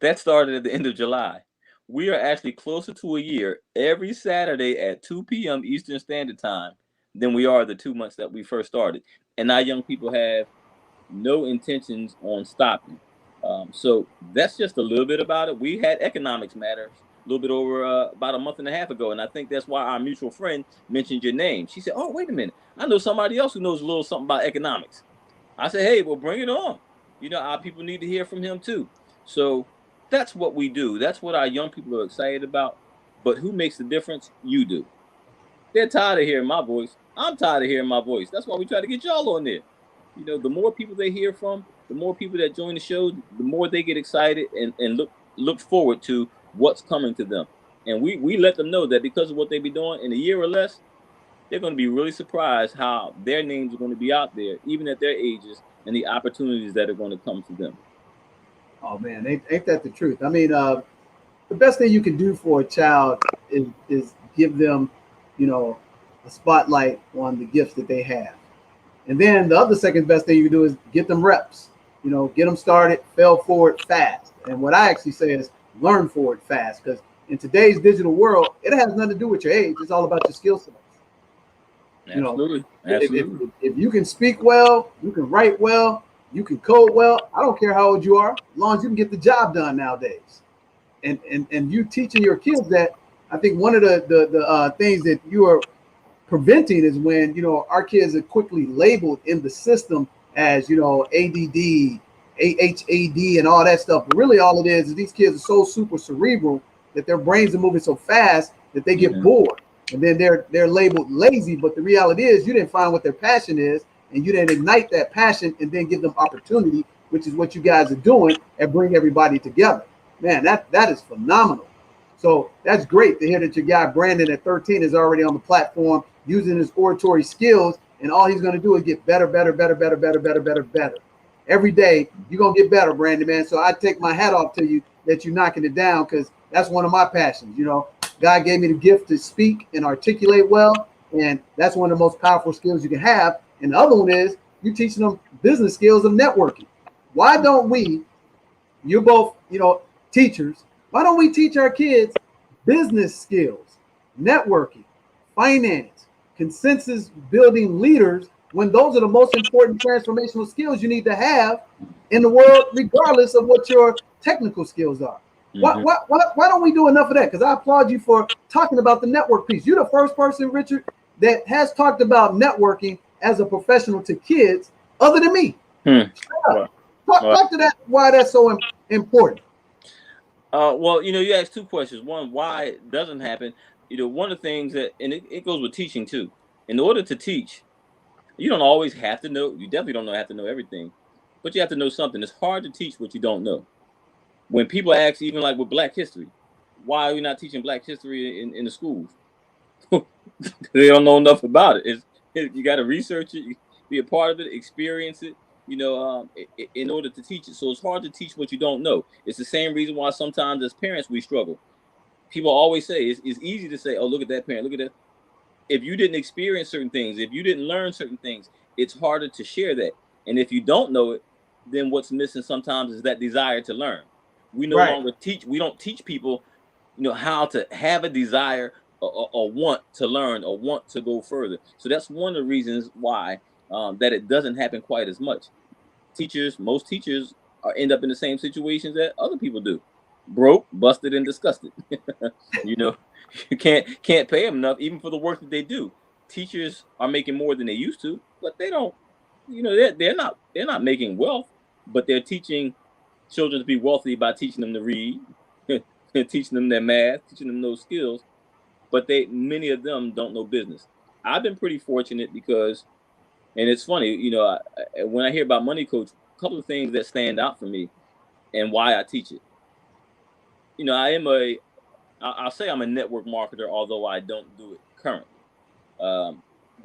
That started at the end of July. We are actually closer to a year every Saturday at 2 p.m. Eastern Standard Time than we are the 2 months that we first started, and our young people have no intentions on stopping. So that's just a little bit about it. We had Economics Matters a little bit over about a month and a half ago, and I think that's why our mutual friend mentioned your name. She said, oh, wait a minute, I know somebody else who knows a little something about economics. I said, hey, well, bring it on. Our people need to hear from him too. So that's what we do. That's what our young people are excited about. But who makes the difference? You do. They're tired of hearing my voice. I'm tired of hearing my voice. That's why we try to get y'all on there. The more people they hear from, the more people that join the show, the more they get excited and look forward to what's coming to them. And we let them know that because of what they be doing, in a year or less, they're going to be really surprised how their names are going to be out there, even at their ages, and the opportunities that are going to come to them. Oh man, ain't that the truth? I mean, the best thing you can do for a child is give them, a spotlight on the gifts that they have. And then the other second best thing you can do is get them reps, get them started, fail forward fast. And what I actually say is learn forward fast, because in today's digital world, it has nothing to do with your age. It's all about your skill sets. Absolutely. If you can speak well, you can write well, you can code well, I don't care how old you are, as long as you can get the job done nowadays. And you teaching your kids that, I think one of the things that you are preventing is when, you know, our kids are quickly labeled in the system as, you know, ADD, AHAD, and all that stuff. But really all it is these kids are so super cerebral that their brains are moving so fast that they get bored. And then they're labeled lazy. But the reality is you didn't find what their passion is, and you didn't ignite that passion and then give them opportunity, which is what you guys are doing, and bring everybody together. Man, that is phenomenal. So that's great to hear that your guy Brandon at 13 is already on the platform using his oratory skills, and all he's going to do is get better. Every day you're going to get better, Brandon, man. So I take my hat off to you that you're knocking it down, because that's one of my passions. You know, God gave me the gift to speak and articulate well, and that's one of the most powerful skills you can have. And the other one is you're teaching them business skills of networking. Why don't we, you're both, you know, teachers, why don't we teach our kids business skills, networking, finance, consensus building leaders, when those are the most important transformational skills you need to have in the world, regardless of what your technical skills are? Why don't we do enough of that? Because I applaud you for talking about the network piece. You're the first person, Richard, that has talked about networking as a professional to kids other than me. Talk to that, why that's so important. Well, you know, you asked two questions. One, why it doesn't happen. You know, one of the things that, and it goes with teaching too. In order to teach, you don't always have to know. You definitely have to know everything, but you have to know something. It's hard to teach what you don't know. When people ask, even like with Black history, why are we not teaching Black history in the schools? They don't know enough about it. You got to research it, be a part of it, experience it, you know, in order to teach it. So it's hard to teach what you don't know. It's the same reason why sometimes as parents we struggle. People always say it's easy to say, oh, look at that parent, look at that. If you didn't experience certain things, if you didn't learn certain things, it's harder to share that. And if you don't know it, then what's missing sometimes is that desire to learn. We no longer teach. We don't teach people, you know, how to have a desire or want to learn or want to go further. So that's one of the reasons why that it doesn't happen quite as much. Most teachers end up in the same situations that other people do: broke, busted, and disgusted. You know, you can't pay them enough even for the work that they do. Teachers are making more than they used to, but they don't. You know, they're not making wealth, but they're teaching children to be wealthy by teaching them to read, teaching them their math, teaching them those skills. But many of them don't know business. I've been pretty fortunate because, and it's funny, you know, when I hear about Money Coach, a couple of things that stand out for me and why I teach it. You know, I'll say I'm a network marketer, although I don't do it currently.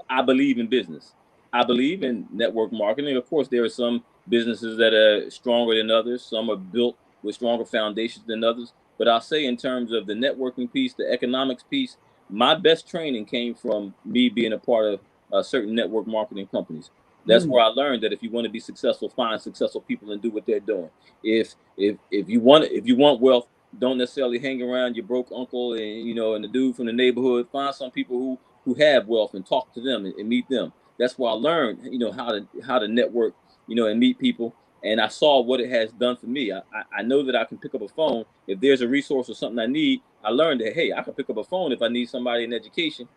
I believe in business. I believe in network marketing. Of course, there are some businesses that are stronger than others. Some are built with stronger foundations than others. But I'll say in terms of the networking piece, the economics piece, my best training came from me being a part of certain network marketing companies. That's where I learned that if you want to be successful, find successful people and do what they're doing. If you want wealth, don't necessarily hang around your broke uncle and, you know, and the dude from the neighborhood. Find some people who have wealth and talk to them and meet them. That's where I learned, you know, how to network, you know, and meet people. And I saw what it has done for me. I know that I can pick up a phone. If there's a resource or something I need, I learned that, hey, I can pick up a phone if I need somebody in education.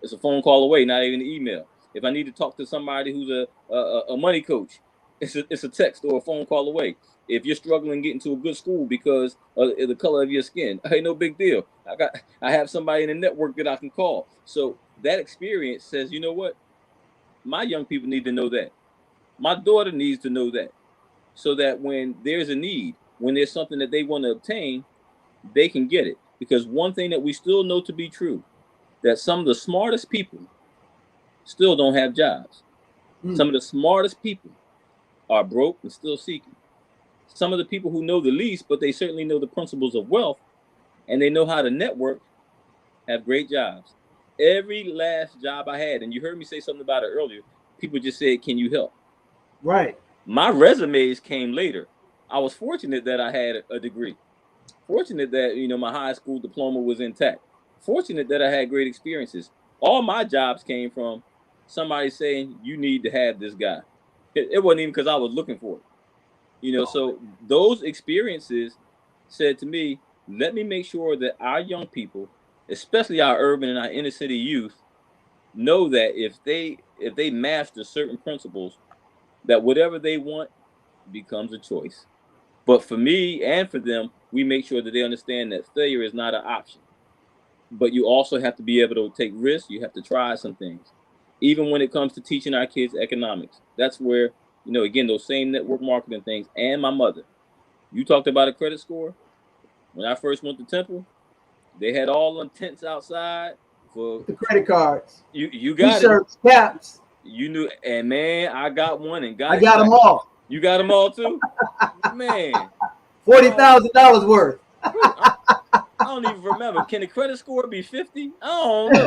It's a phone call away, not even an email. If I need to talk to somebody who's a money coach, it's a text or a phone call away. If you're struggling getting to a good school because of the color of your skin, hey, no big deal. I have somebody in the network that I can call. So that experience says, you know what? My young people need to know that. My daughter needs to know that. So that when there's a need, when there's something that they want to obtain, they can get it. Because one thing that we still know to be true, that some of the smartest people still don't have jobs. Some of the smartest people are broke and still seeking. Some of the people who know the least, but they certainly know the principles of wealth and they know how to network, have great jobs. Every last job I had, and you heard me say something about it earlier, people just said, can you help? Right. My resumes came later. I was fortunate that I had a degree. Fortunate that, you know, my high school diploma was intact. Fortunate that I had great experiences. All my jobs came from somebody saying, you need to have this guy. It wasn't even because I was looking for it. You know, so those experiences said to me, let me make sure that our young people, especially our urban and our inner city youth, know that if they master certain principles, that whatever they want becomes a choice. But for me and for them, we make sure that they understand that failure is not an option. But you also have to be able to take risks. You have to try some things. Even when it comes to teaching our kids economics, that's where, again, those same network marketing things. And my mother, you talked about a credit score. When I first went to Temple, they had all them tents outside for The credit cards, you got t-shirts, caps. You knew, and man, I got one and got I got them all. You got them all too, man. $40,000 worth. I don't even remember. Can the credit score be 50? I don't know.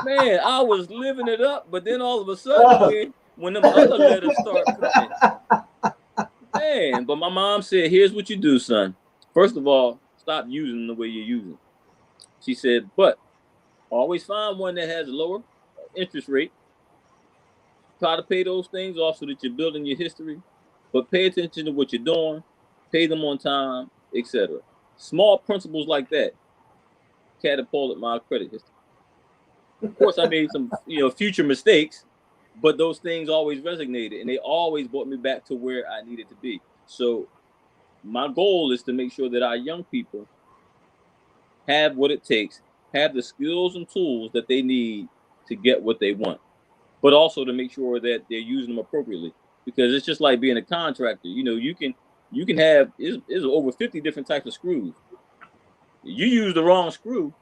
Man, I was living it up, but then all of a sudden, when them other letters start coming, man. But my mom said, "Here's what you do, son. First of all, stop using the way you're using." She said, "But always find one that has a lower interest rate. Try to pay those things off so that you're building your history, but pay attention to what you're doing, pay them on time, etc." Small principles like that catapulted my credit history. Of course, I made some, future mistakes, but those things always resonated, and they always brought me back to where I needed to be. So my goal is to make sure that our young people have what it takes, have the skills and tools that they need to get what they want, but also to make sure that they're using them appropriately. Because it's just like being a contractor. You can have is over 50 different types of screws. You use the wrong screw,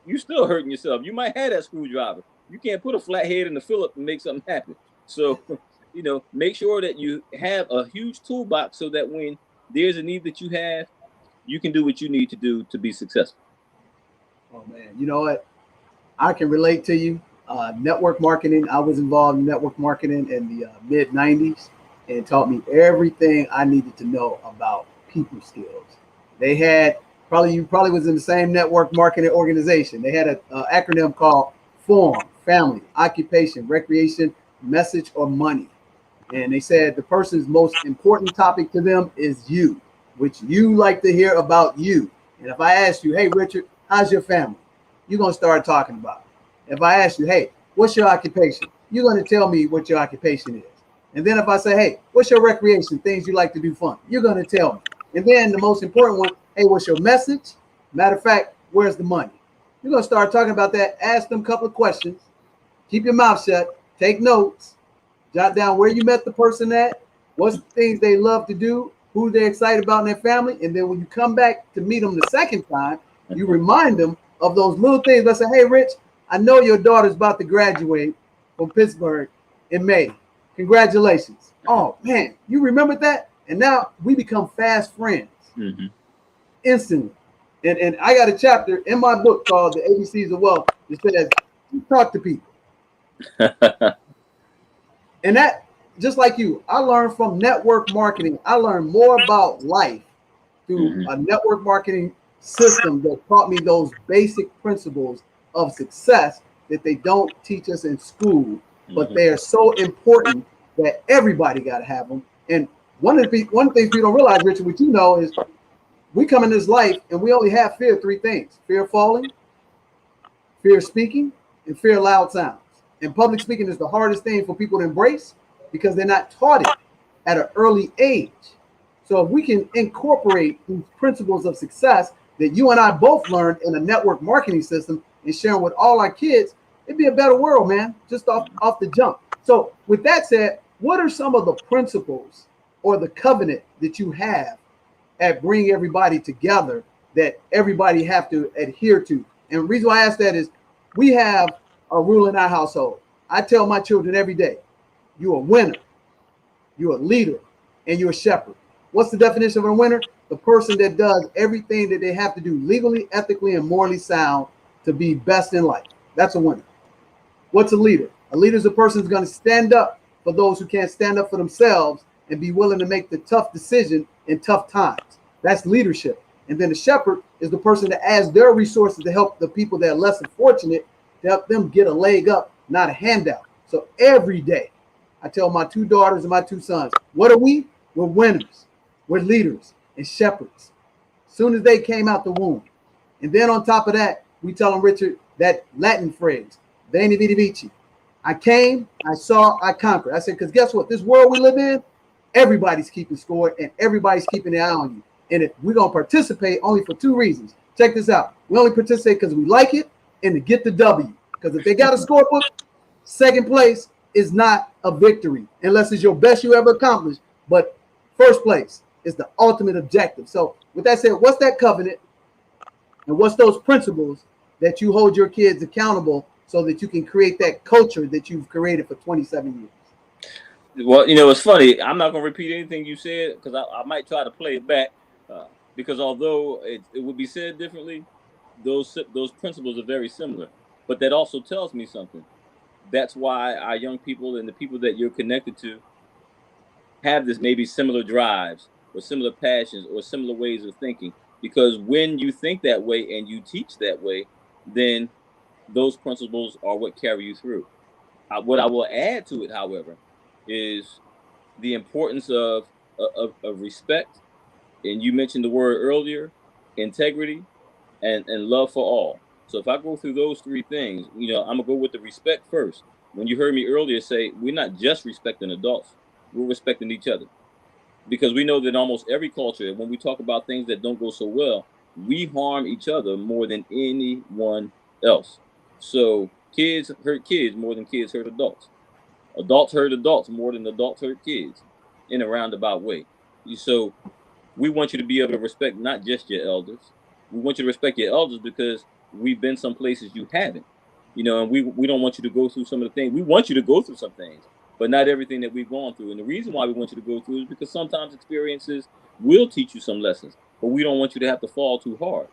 you still hurting yourself. You might have that screwdriver. You can't put a flat head in the Phillips and make something happen. So, make sure that you have a huge toolbox so that when there's a need that you have, you can do what you need to do to be successful. Oh man, you know what? I can relate to you. Network marketing. I was involved in network marketing in the mid '90s, and it taught me everything I needed to know about people skills. They had you probably was in the same network marketing organization. They had an acronym called FORM: family, occupation, recreation, message, or money. And they said the person's most important topic to them is you, which you like to hear about you. And if I ask you, "Hey, Richard, how's your family?" You're going to start talking about it. If I ask you, "Hey, what's your occupation?" You're going to tell me what your occupation is. And then if I say, "Hey, what's your recreation, things you like to do fun?" You're going to tell me. And then the most important one, "Hey, what's your message? Matter of fact, where's the money?" You're going to start talking about that. Ask them a couple of questions. Keep your mouth shut. Take notes. Jot down where you met the person at, what's the things they love to do, who they're excited about in their family. And then when you come back to meet them the second time, you remind them of those little things. Let's say, "Hey, Rich, I know your daughter's about to graduate from Pittsburgh in May. Congratulations." "Oh, man, you remembered that?" And now we become fast friends instantly. And I got a chapter in my book called The ABCs of Wealth that says, you talk to people. And that, just like you, I learned from network marketing. I learned more about life through a network marketing system that taught me those basic principles of success that they don't teach us in school, but they are so important that everybody got to have them. And one of the things we don't realize, Richard, what you know is we come in this life and we only have fear of three things: fear of falling, fear of speaking, and fear of loud sounds. And public speaking is the hardest thing for people to embrace because they're not taught it at an early age. So if we can incorporate these principles of success that you and I both learned in a network marketing system and sharing with all our kids, it'd be a better world, man, just off the jump. So with that said, what are some of the principles or the covenant that you have at bring everybody together that everybody have to adhere to? And the reason why I ask that is we have a rule in our household. I tell my children every day, you're a winner, you're a leader, and you're a shepherd. What's the definition of a winner? The person that does everything that they have to do legally, ethically, and morally sound to be best in life. That's a winner. What's a leader? A leader is a person who's going to stand up for those who can't stand up for themselves and be willing to make the tough decision in tough times. That's leadership. And then the shepherd is the person that adds their resources to help the people that are less fortunate, to help them get a leg up, not a handout. So every day, I tell my two daughters and my two sons, what are we? We're winners. We're leaders and shepherds. As soon as they came out the womb. And then on top of that, we tell them, Richard, that Latin phrase, Veni Vidi Vici. I came, I saw, I conquered. I said, because guess what? This world we live in, everybody's keeping score and everybody's keeping an eye on you. And if we're going to participate only for two reasons, check this out. We only participate because we like it and to get the W. Because if they got a scorebook, second place is not a victory unless it's your best you ever accomplished. But first place is the ultimate objective. So with that said, what's that covenant and what's those principles that you hold your kids accountable so that you can create that culture that you've created for 27 years? Well, it's funny. I'm not going to repeat anything you said because I might try to play it back because although it would be said differently, those principles are very similar. But that also tells me something. That's why our young people and the people that you're connected to have this maybe similar drives or similar passions or similar ways of thinking. Because when you think that way and you teach that way, then those principles are what carry you through. What I will add to it, however, is the importance of respect. And you mentioned the word earlier, integrity and love for all. So if I go through those three things, I'm gonna go with the respect first. When you heard me earlier say we're not just respecting adults, we're respecting each other. Because we know that in almost every culture, when we talk about things that don't go so well, we harm each other more than anyone else. So kids hurt kids more than kids hurt adults. Adults hurt adults more than adults hurt kids in a roundabout way. So we want you to be able to respect not just your elders. We want you to respect your elders because we've been some places you haven't. And we don't want you to go through some of the things. We want you to go through some things, but not everything that we've gone through. And the reason why we want you to go through is because sometimes experiences will teach you some lessons, but we don't want you to have to fall too hard.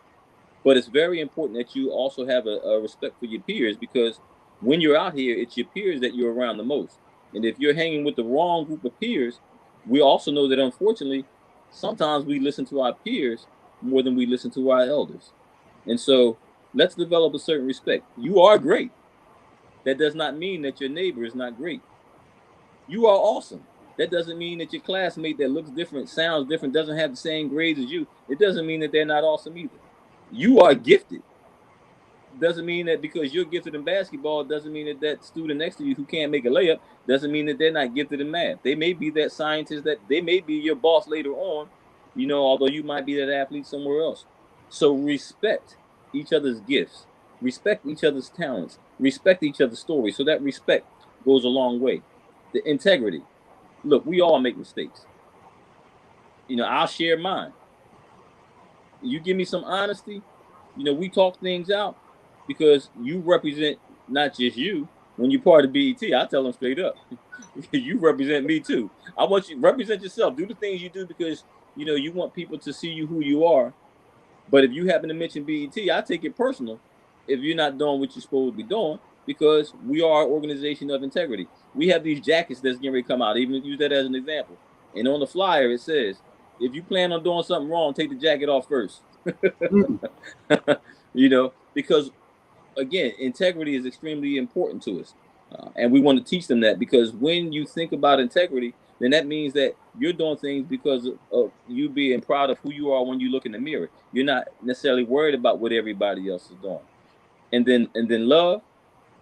But it's very important that you also have a respect for your peers because when you're out here, it's your peers that you're around the most. And if you're hanging with the wrong group of peers, we also know that unfortunately, sometimes we listen to our peers more than we listen to our elders. And so let's develop a certain respect. You are great. That does not mean that your neighbor is not great. You are awesome. That doesn't mean that your classmate that looks different, sounds different, doesn't have the same grades as you. It doesn't mean that they're not awesome either. You are gifted. Doesn't mean that because you're gifted in basketball, doesn't mean that that student next to you who can't make a layup doesn't mean that they're not gifted in math. They may be that scientist, that they may be your boss later on, although you might be that athlete somewhere else. So respect each other's gifts, respect each other's talents, respect each other's stories. So that respect goes a long way. The integrity. Look, we all make mistakes. I'll share mine. You give me some honesty, we talk things out because you represent not just you. When you're part of BET, I tell them straight up, you represent me too. I want you to represent yourself. Do the things you do because you want people to see you who you are. But if you happen to mention BET, I take it personal if you're not doing what you're supposed to be doing because we are an organization of integrity. We have these jackets that's getting ready to come out. Even use that as an example. And on the flyer it says, if you plan on doing something wrong, take the jacket off first. Because again, integrity is extremely important to us. And we want to teach them that because when you think about integrity, then that means that you're doing things because of you being proud of who you are when you look in the mirror. You're not necessarily worried about what everybody else is doing. And then love,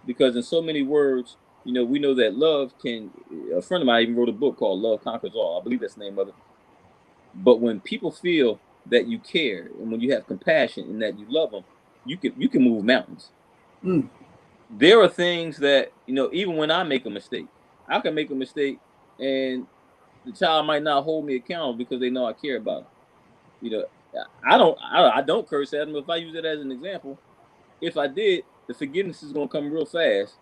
because in so many words, we know that love can. A friend of mine even wrote a book called Love Conquers All. I believe that's the name of it. But when people feel that you care and when you have compassion and that you love them, you can move mountains. There are things that even when I make a mistake, I can make a mistake and the child might not hold me accountable because they know I care about them. I don't curse at them. If I use it as an example, if I did, the forgiveness is gonna come real fast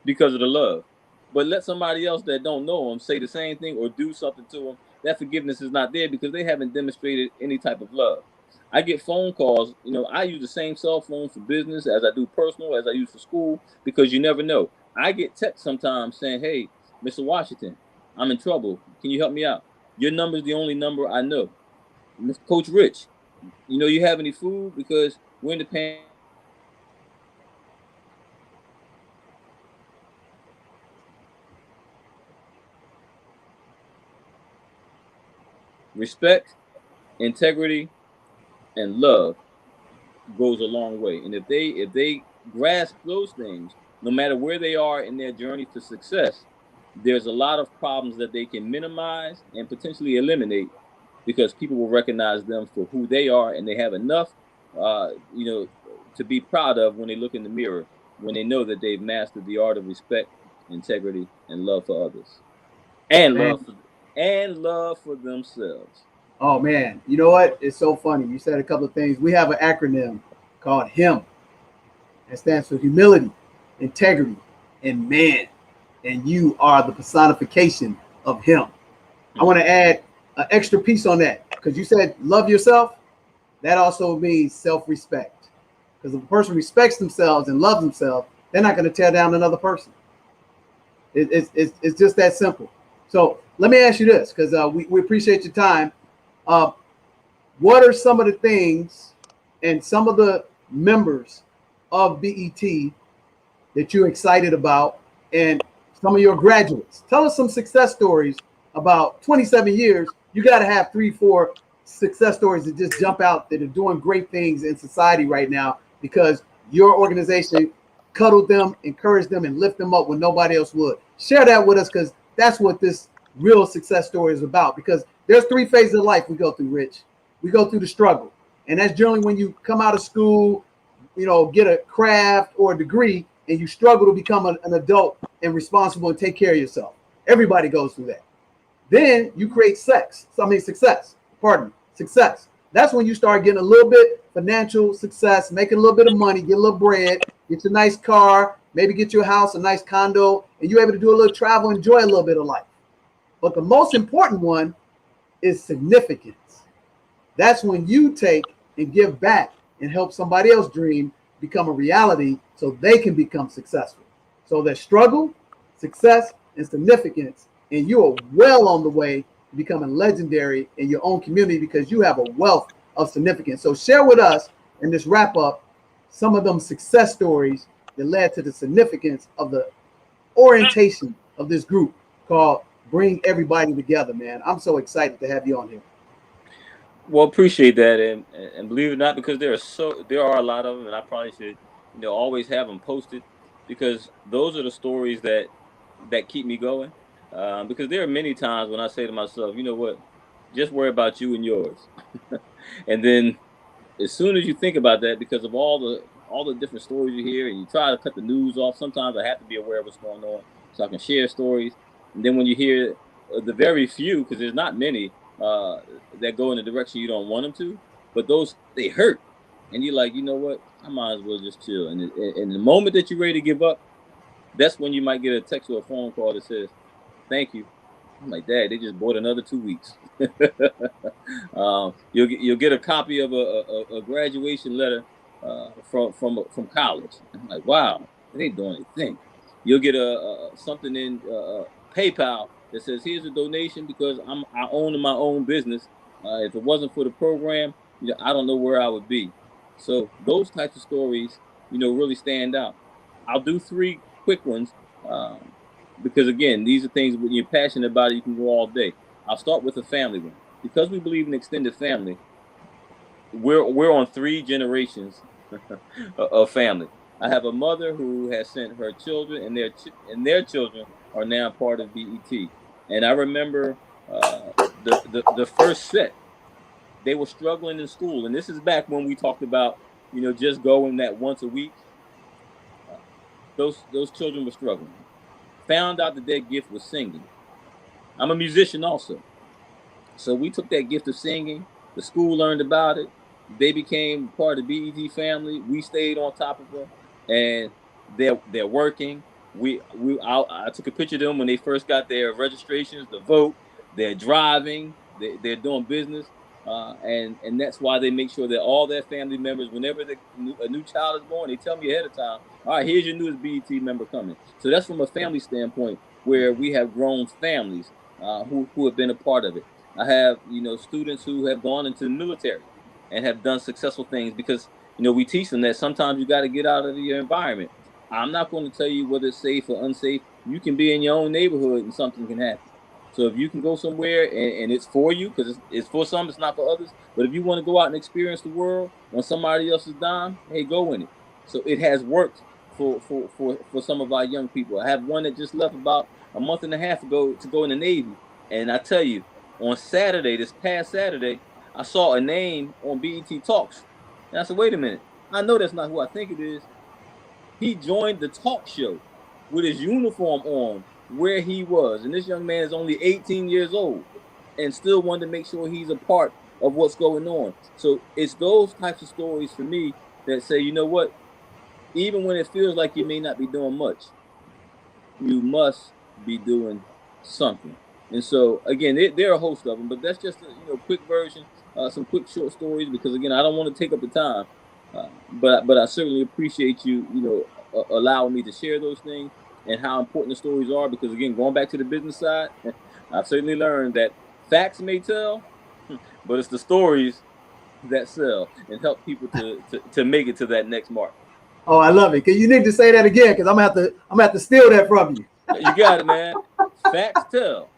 because of the love. But let somebody else that don't know them say the same thing or do something to them, that forgiveness is not there because they haven't demonstrated any type of love. I get phone calls. I use the same cell phone for business as I do personal, as I use for school, because you never know. I get texts sometimes saying, "Hey, Mr. Washington, I'm in trouble. Can you help me out? Your number is the only number I know." Coach Rich, you have any food? Because we're in the pandemic. Respect, integrity, and love goes a long way. And if they grasp those things, no matter where they are in their journey to success, there's a lot of problems that they can minimize and potentially eliminate because people will recognize them for who they are, and they have enough, to be proud of when they look in the mirror, when they know that they've mastered the art of respect, integrity, and love for others, and Man. love for themselves. Oh man, you know what? It's so funny. You said a couple of things. We have an acronym called HIM. It stands for humility, integrity, and man. And you are the personification of him. I want to add an extra piece on that because you said love yourself. That also means self-respect. Because if a person respects themselves and loves themselves, they're not going to tear down another person. It's just that simple. So let me ask you this, because we appreciate your time. What are some of the things and some of the members of BET that you're excited about, and some of your graduates? Tell us some success stories. About 27 years, you got to have 3-4 success stories that just jump out that are doing great things in society right now because your organization cuddled them, encouraged them, and lift them up when nobody else would. Share that with us, because that's what this real success story is about. Because there's 3 phases of life we go through, Rich. We go through the struggle, and that's generally when you come out of school, get a craft or a degree, and you struggle to become an adult and responsible and take care of yourself. Everybody goes through that. Then you create success. That's when you start getting a little bit financial success, making a little bit of money, get a little bread, get your nice car, maybe get your house, a nice condo, and you're able to do a little travel, enjoy a little bit of life. But the most important one is significance. That's when you take and give back and help somebody else dream become a reality so they can become successful. So there's struggle, success, and significance, and you are well on the way to becoming legendary in your own community because you have a wealth of significance. So share with us in this wrap up some of them success stories that led to the significance of the orientation of this group called Bring Everybody Together, man. I'm so excited to have you on here. Well, appreciate that, and believe it or not, because there are a lot of them, and I probably should always have them posted, because those are the stories that keep me going. Because there are many times when I say to myself, you know what, just worry about you and yours, and then as soon as you think about that, because of all the different stories you hear, and you try to cut the news off, sometimes I have to be aware of what's going on so I can share stories. And then when you hear the very few, because there's not many that go in the direction you don't want them to, but those, they hurt, and you're like, you know what, I might as well just chill. And the moment that you're ready to give up, that's when you might get a text or a phone call that says, "Thank you." I'm like, "Dad, they just bought another 2 weeks." You'll get a copy of a graduation letter from college. I'm like, wow, they ain't doing anything. You'll get something in PayPal that says, "Here's a donation because I own my own business. If it wasn't for the program, I don't know where I would be." So those types of stories, really stand out. I'll do 3 quick ones. Because again, these are things when you're passionate about it, you can go all day. I'll start with a family one. Because we believe in extended family, we're on 3 generations of family. I have a mother who has sent her children, and their children are now part of BET. And I remember the first set, they were struggling in school, and this is back when we talked about just going that once a week. Those children were struggling. Found out that their gift was singing. I'm a musician also. So we took that gift of singing. The school learned about it. They became part of the BET family. We stayed on top of them, and they're working. I took a picture of them when they first got their registrations to vote. They're driving. They're doing business, and that's why they make sure that all their family members, whenever a new child is born, they tell me ahead of time, "All right, here's your newest BET member coming." So that's from a family standpoint where we have grown families who have been a part of it. I have students who have gone into the military and have done successful things because we teach them that sometimes you got to get out of your environment. I'm not going to tell you whether it's safe or unsafe. You can be in your own neighborhood and something can happen. So if you can go somewhere and it's for you, because it's for some, it's not for others. But if you want to go out and experience the world on somebody else's dime, hey, go in it. So it has worked for some of our young people. I have one that just left about a month and a half ago to go in the Navy. And I tell you, on Saturday, this past Saturday, I saw a name on BET Talks. And I said, wait a minute. I know that's not who I think it is. He joined the talk show with his uniform on where he was. And this young man is only 18 years old and still wanted to make sure he's a part of what's going on. So it's those types of stories for me that say, you know what? Even when it feels like you may not be doing much, you must be doing something. And so, again, there are a host of them, but that's just a quick version, some quick short stories, because, again, I don't want to take up the time. But I certainly appreciate you, allowing me to share those things and how important the stories are. Because, again, going back to the business side, I've certainly learned that facts may tell, but it's the stories that sell and help people to make it to that next mark. Oh, I love it. Cause you need to say that again, because I'm gonna have to steal that from you. You got it, man. Facts tell,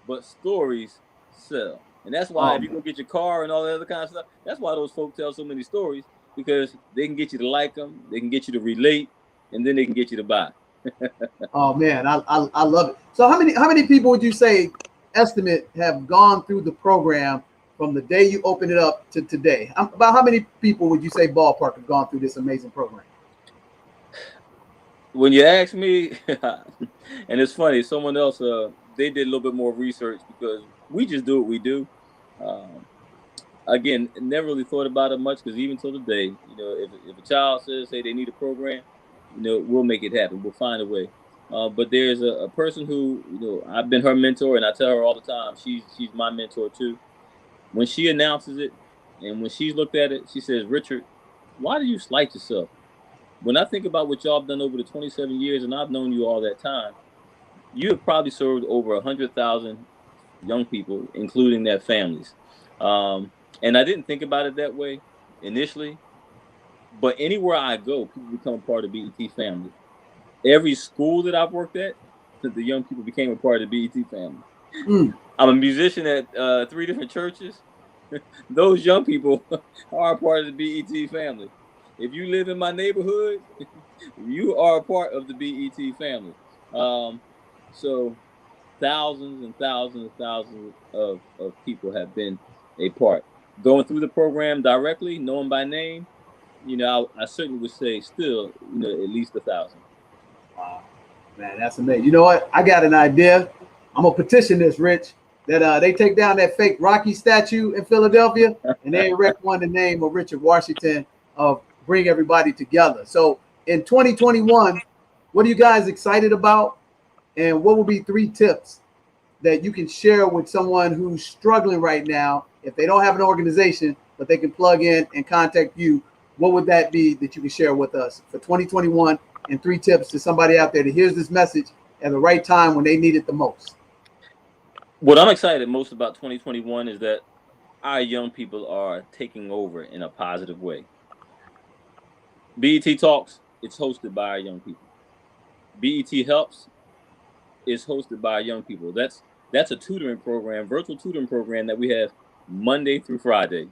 but stories sell. And that's why if you go get your car and all that other kind of stuff, that's why those folks tell so many stories, because they can get you to like them, they can get you to relate, and then they can get you to buy. Oh man, I love it. So how many people would you say estimate have gone through the program from the day you opened it up to today? About how many people would you say ballpark have gone through this amazing program? When you ask me, and it's funny, someone else, they did a little bit more research, because we just do what we do. Again, never really thought about it much, because even till today, if a child says, hey, they need a program, we'll make it happen. We'll find a way. But there's a person who, I've been her mentor, and I tell her all the time, she's my mentor too. When she announces it, and when she's looked at it, she says, Richard, why do you slight yourself? When I think about what y'all have done over the 27 years, and I've known you all that time, you have probably served over 100,000 young people, including their families. And I didn't think about it that way initially, but anywhere I go, people become a part of the BET family. Every school that I've worked at, the young people became a part of the BET family. I'm a musician at 3 different churches. Those young people are a part of the BET family. If you live in my neighborhood, you are a part of the BET family. So thousands and thousands and thousands of people have been a part. Going through the program directly, knowing by name, I certainly would say still, at least 1,000. Wow, man, that's amazing. You know what? I got an idea. I'm gonna petition this, Rich, that they take down that fake Rocky statue in Philadelphia and they erect one in the name of Richard Washington, of bring everybody together. So in 2021, what are you guys excited about? And what would be 3 tips that you can share with someone who's struggling right now? If they don't have an organization, but they can plug in and contact you, what would that be that you can share with us for 2021, and 3 tips to somebody out there that hears this message at the right time when they need it the most? What I'm excited most about 2021 is that our young people are taking over in a positive way. BET Talks, it's hosted by our young people. BET Helps is hosted by our young people. That's a tutoring program, virtual tutoring program that we have Monday through Friday.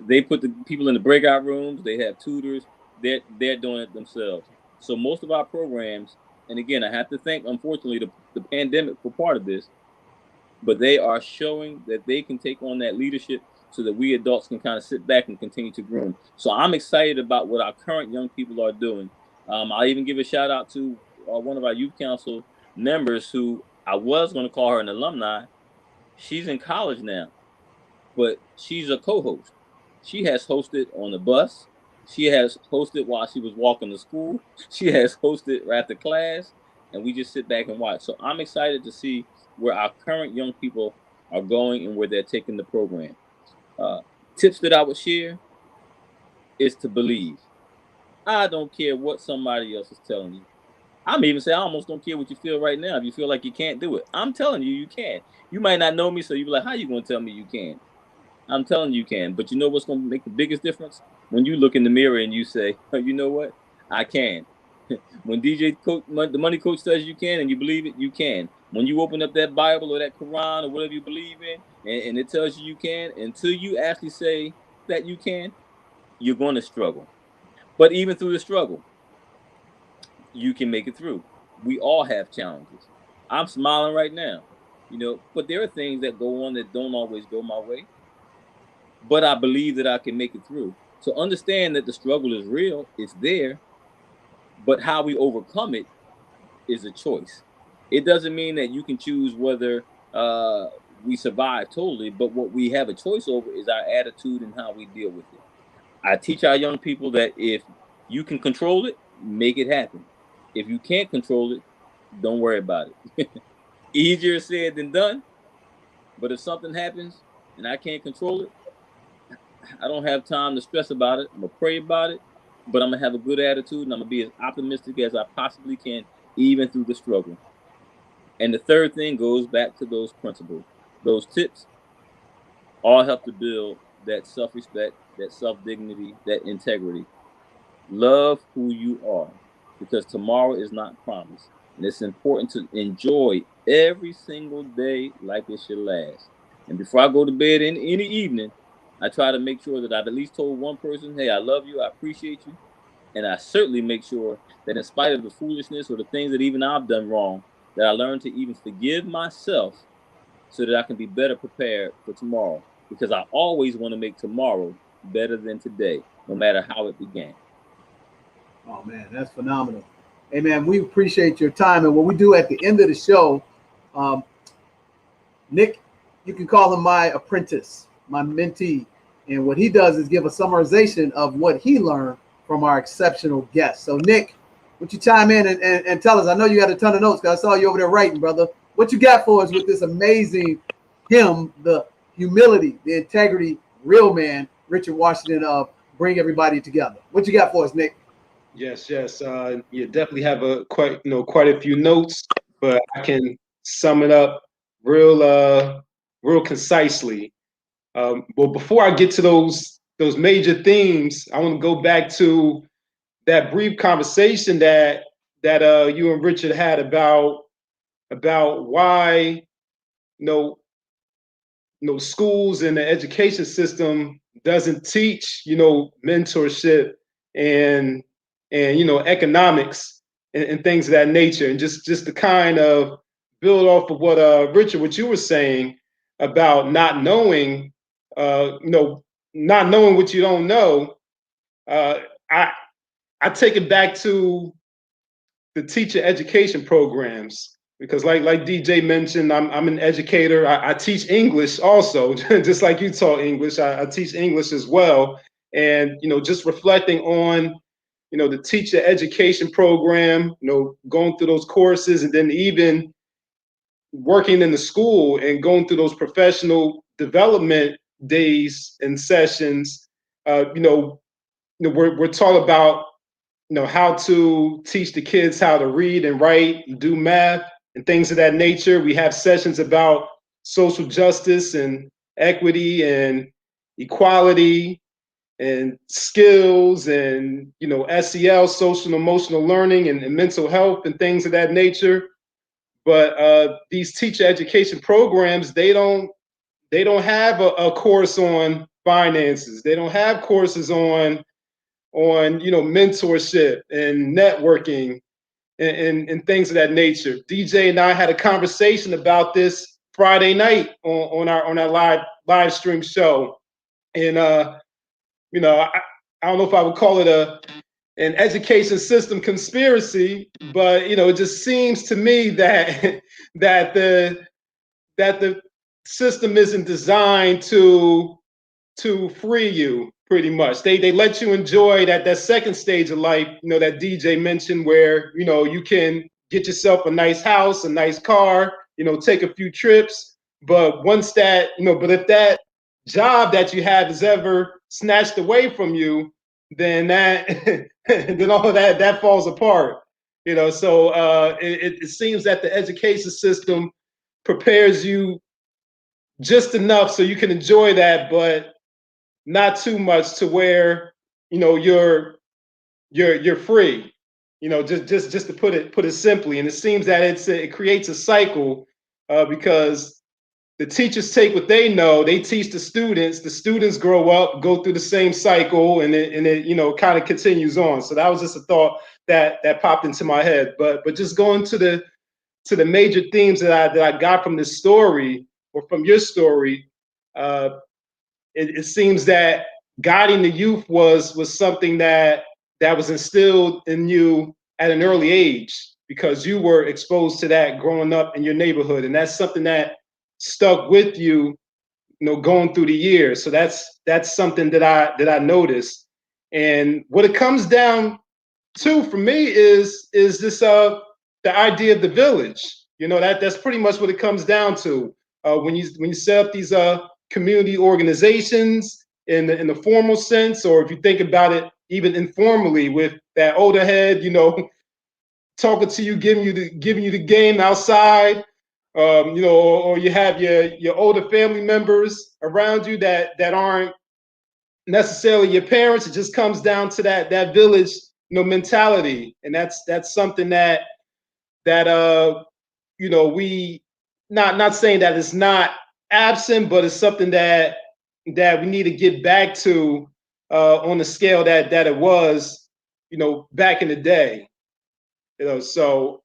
They put the people in the breakout rooms. They have tutors. They're doing it themselves. So most of our programs, and again, I have to thank, unfortunately, the pandemic for part of this, but they are showing that they can take on that leadership so that we adults can kind of sit back and continue to groom. So I'm excited about what our current young people are doing. I'll even give a shout out to one of our youth council members, who I was going to call her an alumni. She's in college now, but she's a co-host. She has hosted on the bus. She has hosted while she was walking to school. She has hosted after class, and we just sit back and watch. So I'm excited to see where our current young people are going and where they're taking the program. Tips that I would share is to believe. I don't care what somebody else is telling you. I'm even saying I almost don't care what you feel right now. If you feel like you can't do it, I'm telling you, you can. You might not know me, so you be like, how you going to tell me you can? I'm telling you can. But you know what's going to make the biggest difference? When you look in the mirror and you say, oh, you know what? I can. When the money coach says you can and you believe it, you can. When you open up that Bible or that Quran or whatever you believe in, and it tells you can, until you actually say that you can, you're going to struggle. But even through the struggle, you can make it through. We all have challenges. I'm smiling right now, but there are things that go on that don't always go my way. But I believe that I can make it through. So understand that the struggle is real, it's there, but how we overcome it is a choice. It doesn't mean that you can choose whether we survive totally, but what we have a choice over is our attitude and how we deal with it. I teach our young people that if you can control it, make it happen. If you can't control it, don't worry about it. Easier said than done, but if something happens and I can't control it, I don't have time to stress about it. I'm going to pray about it, but I'm going to have a good attitude and I'm going to be as optimistic as I possibly can, even through the struggle. And the third thing goes back to those principles. Those tips all help to build that self-respect, that self-dignity, that integrity. Love who you are, because tomorrow is not promised. And it's important to enjoy every single day like it should last. And before I go to bed in any evening, I try to make sure that I've at least told one person, hey, I love you, I appreciate you. And I certainly make sure that in spite of the foolishness or the things that even I've done wrong, that I learn to even forgive myself so that I can be better prepared for tomorrow. Because I always want to make tomorrow better than today, no matter how it began. Oh man, that's phenomenal. Hey man, we appreciate your time. And what we do at the end of the show, Nick, you can call him my apprentice, my mentee. And what he does is give a summarization of what he learned from our exceptional guests. So Nick, would you chime in and tell us? I know you got a ton of notes because I saw you over there writing, brother. What you got for us with this amazing hymn, the humility, the integrity, real man, Richard Washington, of bring everybody together. What you got for us, Nick? Yes. You definitely have quite a few notes, but I can sum it up real concisely. Well, before I get to those major themes, I want to go back to that brief conversation that you and Richard had about why schools and the education system doesn't teach mentorship and economics and things of that nature, and just to kind of build off of what Richard, what you were saying about not knowing not knowing what you don't know. I take it back to the teacher education programs, because like DJ mentioned, I'm an educator. I teach English also, just like you taught English. I teach English as well, and just reflecting on the teacher education program, going through those courses, and then even working in the school and going through those professional development days and sessions. We're taught about how to teach the kids how to read and write, do math, and things of that nature. We have sessions about social justice and equity and equality and skills and SEL, social and emotional learning, and mental health and things of that nature. But these teacher education programs, they don't have a course on finances. They don't have courses on mentorship and networking and things of that nature. DJ and I had a conversation about this Friday night on our live stream show, and I don't know if I would call it an education system conspiracy, but it just seems to me that the system isn't designed to free you. Pretty much, they let you enjoy that second stage of life, that DJ mentioned, where you can get yourself a nice house, a nice car, take a few trips. But once that, but if that job that you have is ever snatched away from you, then then all of that falls apart. So it seems that the education system prepares you just enough so you can enjoy that, but not too much to where you're free. just to put it simply. And it seems that it creates a cycle because the teachers take what they know, they teach the students grow up, go through the same cycle, and it kind of continues on. So that was just a thought that popped into my head. But just going to the major themes that I got from this story or from your story, it seems that guiding the youth was something that was instilled in you at an early age because you were exposed to that growing up in your neighborhood, and that's something that stuck with you, going through the years. So that's something that I noticed. And what it comes down to for me is this the idea of the village. That's pretty much what it comes down to. When you set up these community organizations in the formal sense, or if you think about it even informally with that older head, talking to you, giving you the game outside, or you have your older family members around you that aren't necessarily your parents. It just comes down to that village, mentality, and that's something that we not saying that it's not absent, but it's something that we need to get back to on the scale that it was, back in the day. So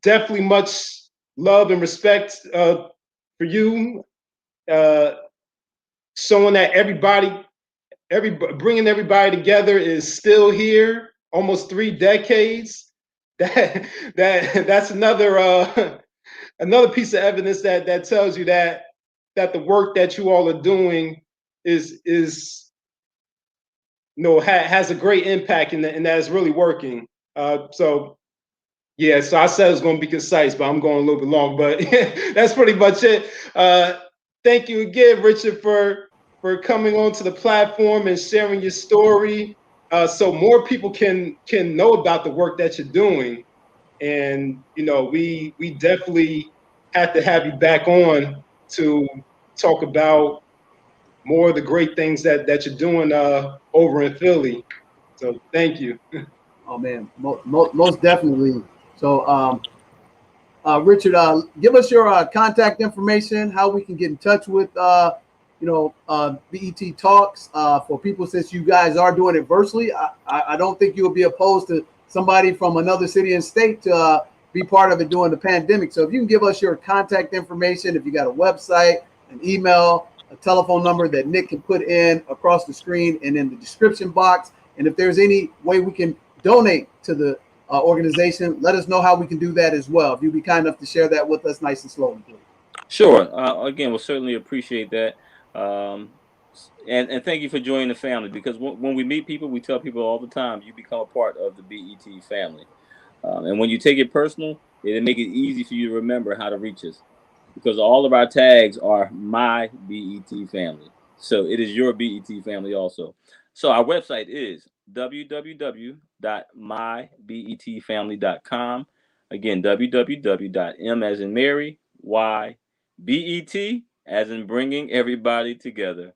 definitely much love and respect for you, showing that bringing everybody together is still here, almost 3 decades. That's another another piece of evidence that tells you that the work that you all are doing is has a great impact and that is really working. So I said it was going to be concise, but I'm going a little bit long. But that's pretty much it. Thank you again, Richard, for coming onto the platform and sharing your story, so more people can know about the work that you're doing. And we definitely have to have you back on to talk about more of the great things that you're doing over in Philly. So thank you. Oh man, most definitely. So, Richard, give us your contact information, how we can get in touch with BET Talks for people, since you guys are doing it virtually. I don't think you'll be opposed to somebody from another city and state to be part of it during the pandemic. So if you can give us your contact information, if you got a website, an email, a telephone number that Nick can put in across the screen and in the description box. And if there's any way we can donate to the organization, let us know how we can do that as well. If you'd be kind enough to share that with us nice and slowly, please. Sure. Again, we'll certainly appreciate that. And thank you for joining the family, because when we meet people, we tell people all the time, you become a part of the BET family. And when you take it personal, it'll make it easy for you to remember how to reach us, because all of our tags are my BET family. So it is your BET family also. So our website is www.mybetfamily.com. Again, www.m as in Mary, Y, BET as in bringing everybody together,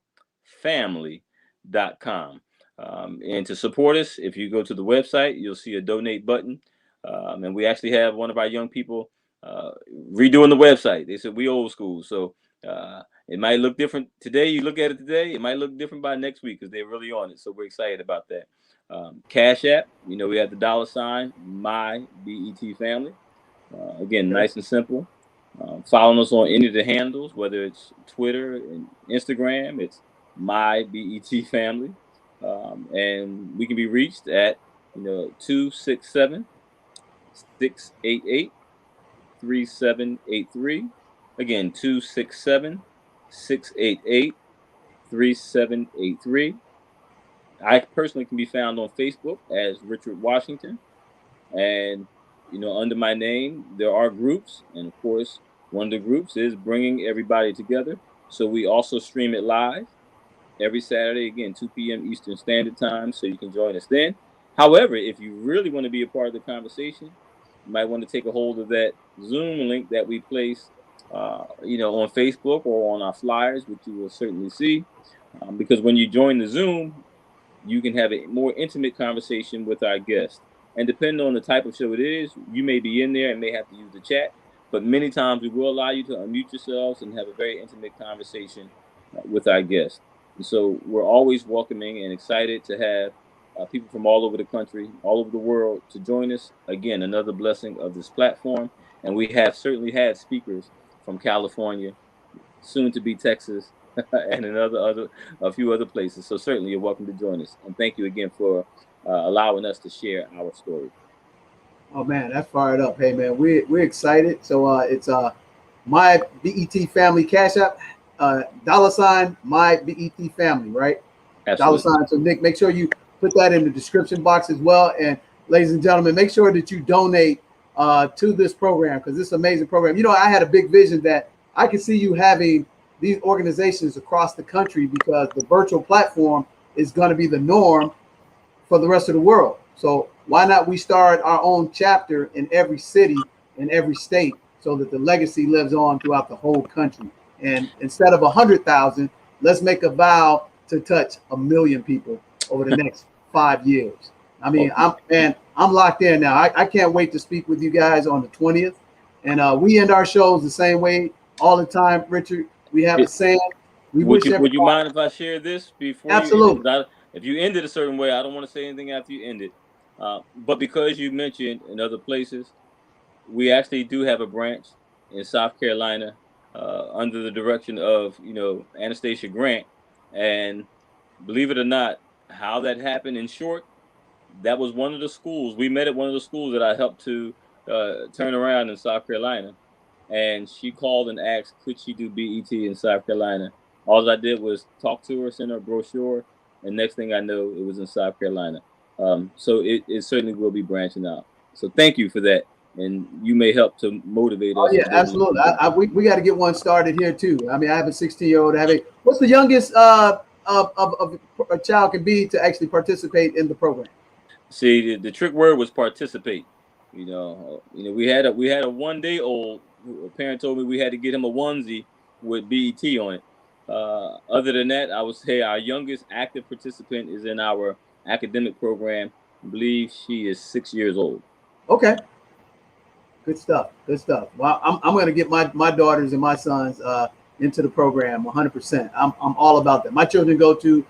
family.com. And to support us, if you go to the website, you'll see a donate button. And we actually have one of our young people redoing the website. They said we old school, so it might look different today. You look at it today, it might look different by next week because they're really on it. So we're excited about that. Cash App, we have the $ my BET family. Again, nice and simple. Following us on any of the handles, whether it's Twitter and Instagram, it's my BET family. And we can be reached at 267-688-3783. Again, 267-688-3783. I personally can be found on Facebook as Richard Washington. And, under my name, there are groups. And of course, one of the groups is bringing everybody together. So we also stream it live every Saturday, again, 2 p.m. Eastern Standard Time. So you can join us then. However, if you really want to be a part of the conversation, you might want to take a hold of that Zoom link that we place, on Facebook or on our flyers, which you will certainly see. Because when you join the Zoom, you can have a more intimate conversation with our guest. And depending on the type of show it is, you may be in there and may have to use the chat. But many times we will allow you to unmute yourselves and have a very intimate conversation with our guests. And so we're always welcoming and excited to have people from all over the country, all over the world to join us. Again, another blessing of this platform. And we have certainly had speakers from California, soon to be Texas, and a few other places. So certainly you're welcome to join us. And thank you again for allowing us to share our story. Oh man, that's fired up. Hey man, we're excited. So it's my BET family cash app, $ my BET family, right? Absolutely. $. So Nick, make sure you put that in the description box as well. And ladies and gentlemen, make sure that you donate to this program, because this amazing program. You know, I had a big vision that I could see you having these organizations across the country, because the virtual platform is going to be the norm for the rest of the world. So why not we start our own chapter in every city, in every state, so that the legacy lives on throughout the whole country? And instead of 100,000, let's make a vow to touch 1 million people over the next 5 years. I mean, I'm locked in now. I can't wait to speak with you guys on the 20th. And we end our shows the same way all the time, Richard. We have a saying. Would you mind if I share this before? Absolutely. You end? If you end it a certain way, I don't want to say anything after you end it. But because you mentioned in other places, we actually do have a branch in South Carolina under the direction of, Anastasia Grant. And believe it or not, how that happened in short, that was one of the schools. We met at one of the schools that I helped to turn around in South Carolina. And she called and asked, could she do BET in South Carolina? All I did was talk to her, send her a brochure, and next thing I know, it was in South Carolina. So it certainly will be branching out. So thank you for that, and you may help to motivate us. Oh yeah, absolutely. We got to get one started here too. I mean, I have a 16-year-old. What's the youngest of a child can be to actually participate in the program? See, the trick word was participate. We had a 1-day-old. A parent told me we had to get him a onesie with BET on it. Other than that, I would say our youngest active participant is in our academic program. I believe she is 6 years old. Okay. Good stuff. Well, I'm going to get my daughters and my sons into the program 100%. I'm all about that. My children go to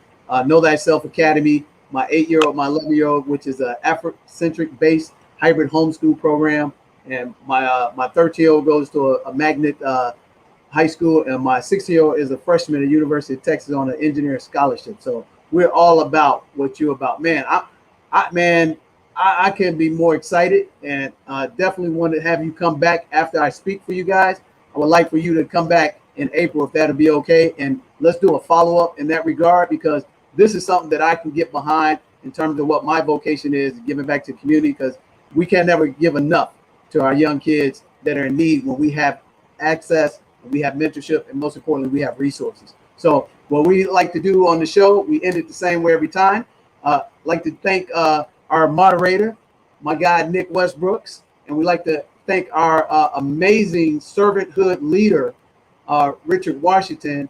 Know Thyself Academy. My 8-year-old, my 11-year-old, which is an Afrocentric based hybrid homeschool program. And my 13-year-old goes to a magnet high school, and my 6-year-old is a freshman at University of Texas on an engineering scholarship. So we're all about what you're about, man. I can't be more excited, and definitely want to have you come back after I speak for you guys. I would like for you to come back in April, if that'll be okay, and let's do a follow-up in that regard, because this is something that I can get behind in terms of what my vocation is, giving back to the community, because we can never give enough to our young kids that are in need when we have access, we have mentorship, and most importantly, we have resources. So what we like to do on the show, we end it the same way every time. Like to thank our moderator, my guy, Nick Westbrooks, and we like to thank our amazing servanthood leader, Richard Washington,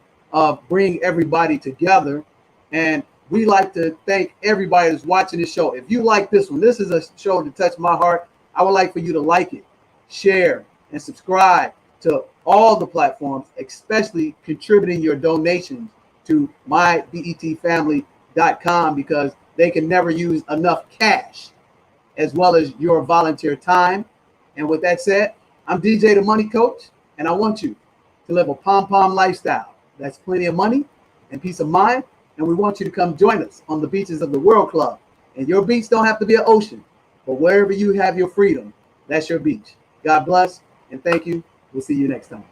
bringing everybody together. And we like to thank everybody that's watching this show. If you like this one, this is a show to touch my heart. I would like for you to like it, share, and subscribe to all the platforms, especially contributing your donations to mybetfamily.com, because they can never use enough cash, as well as your volunteer time. And with that said, I'm DJ the Money Coach, and I want you to live a pom-pom lifestyle. That's plenty of money and peace of mind. And we want you to come join us on the beaches of the World Club. And your beach don't have to be an ocean, but wherever you have your freedom, that's your beach. God bless, and thank you. We'll see you next time.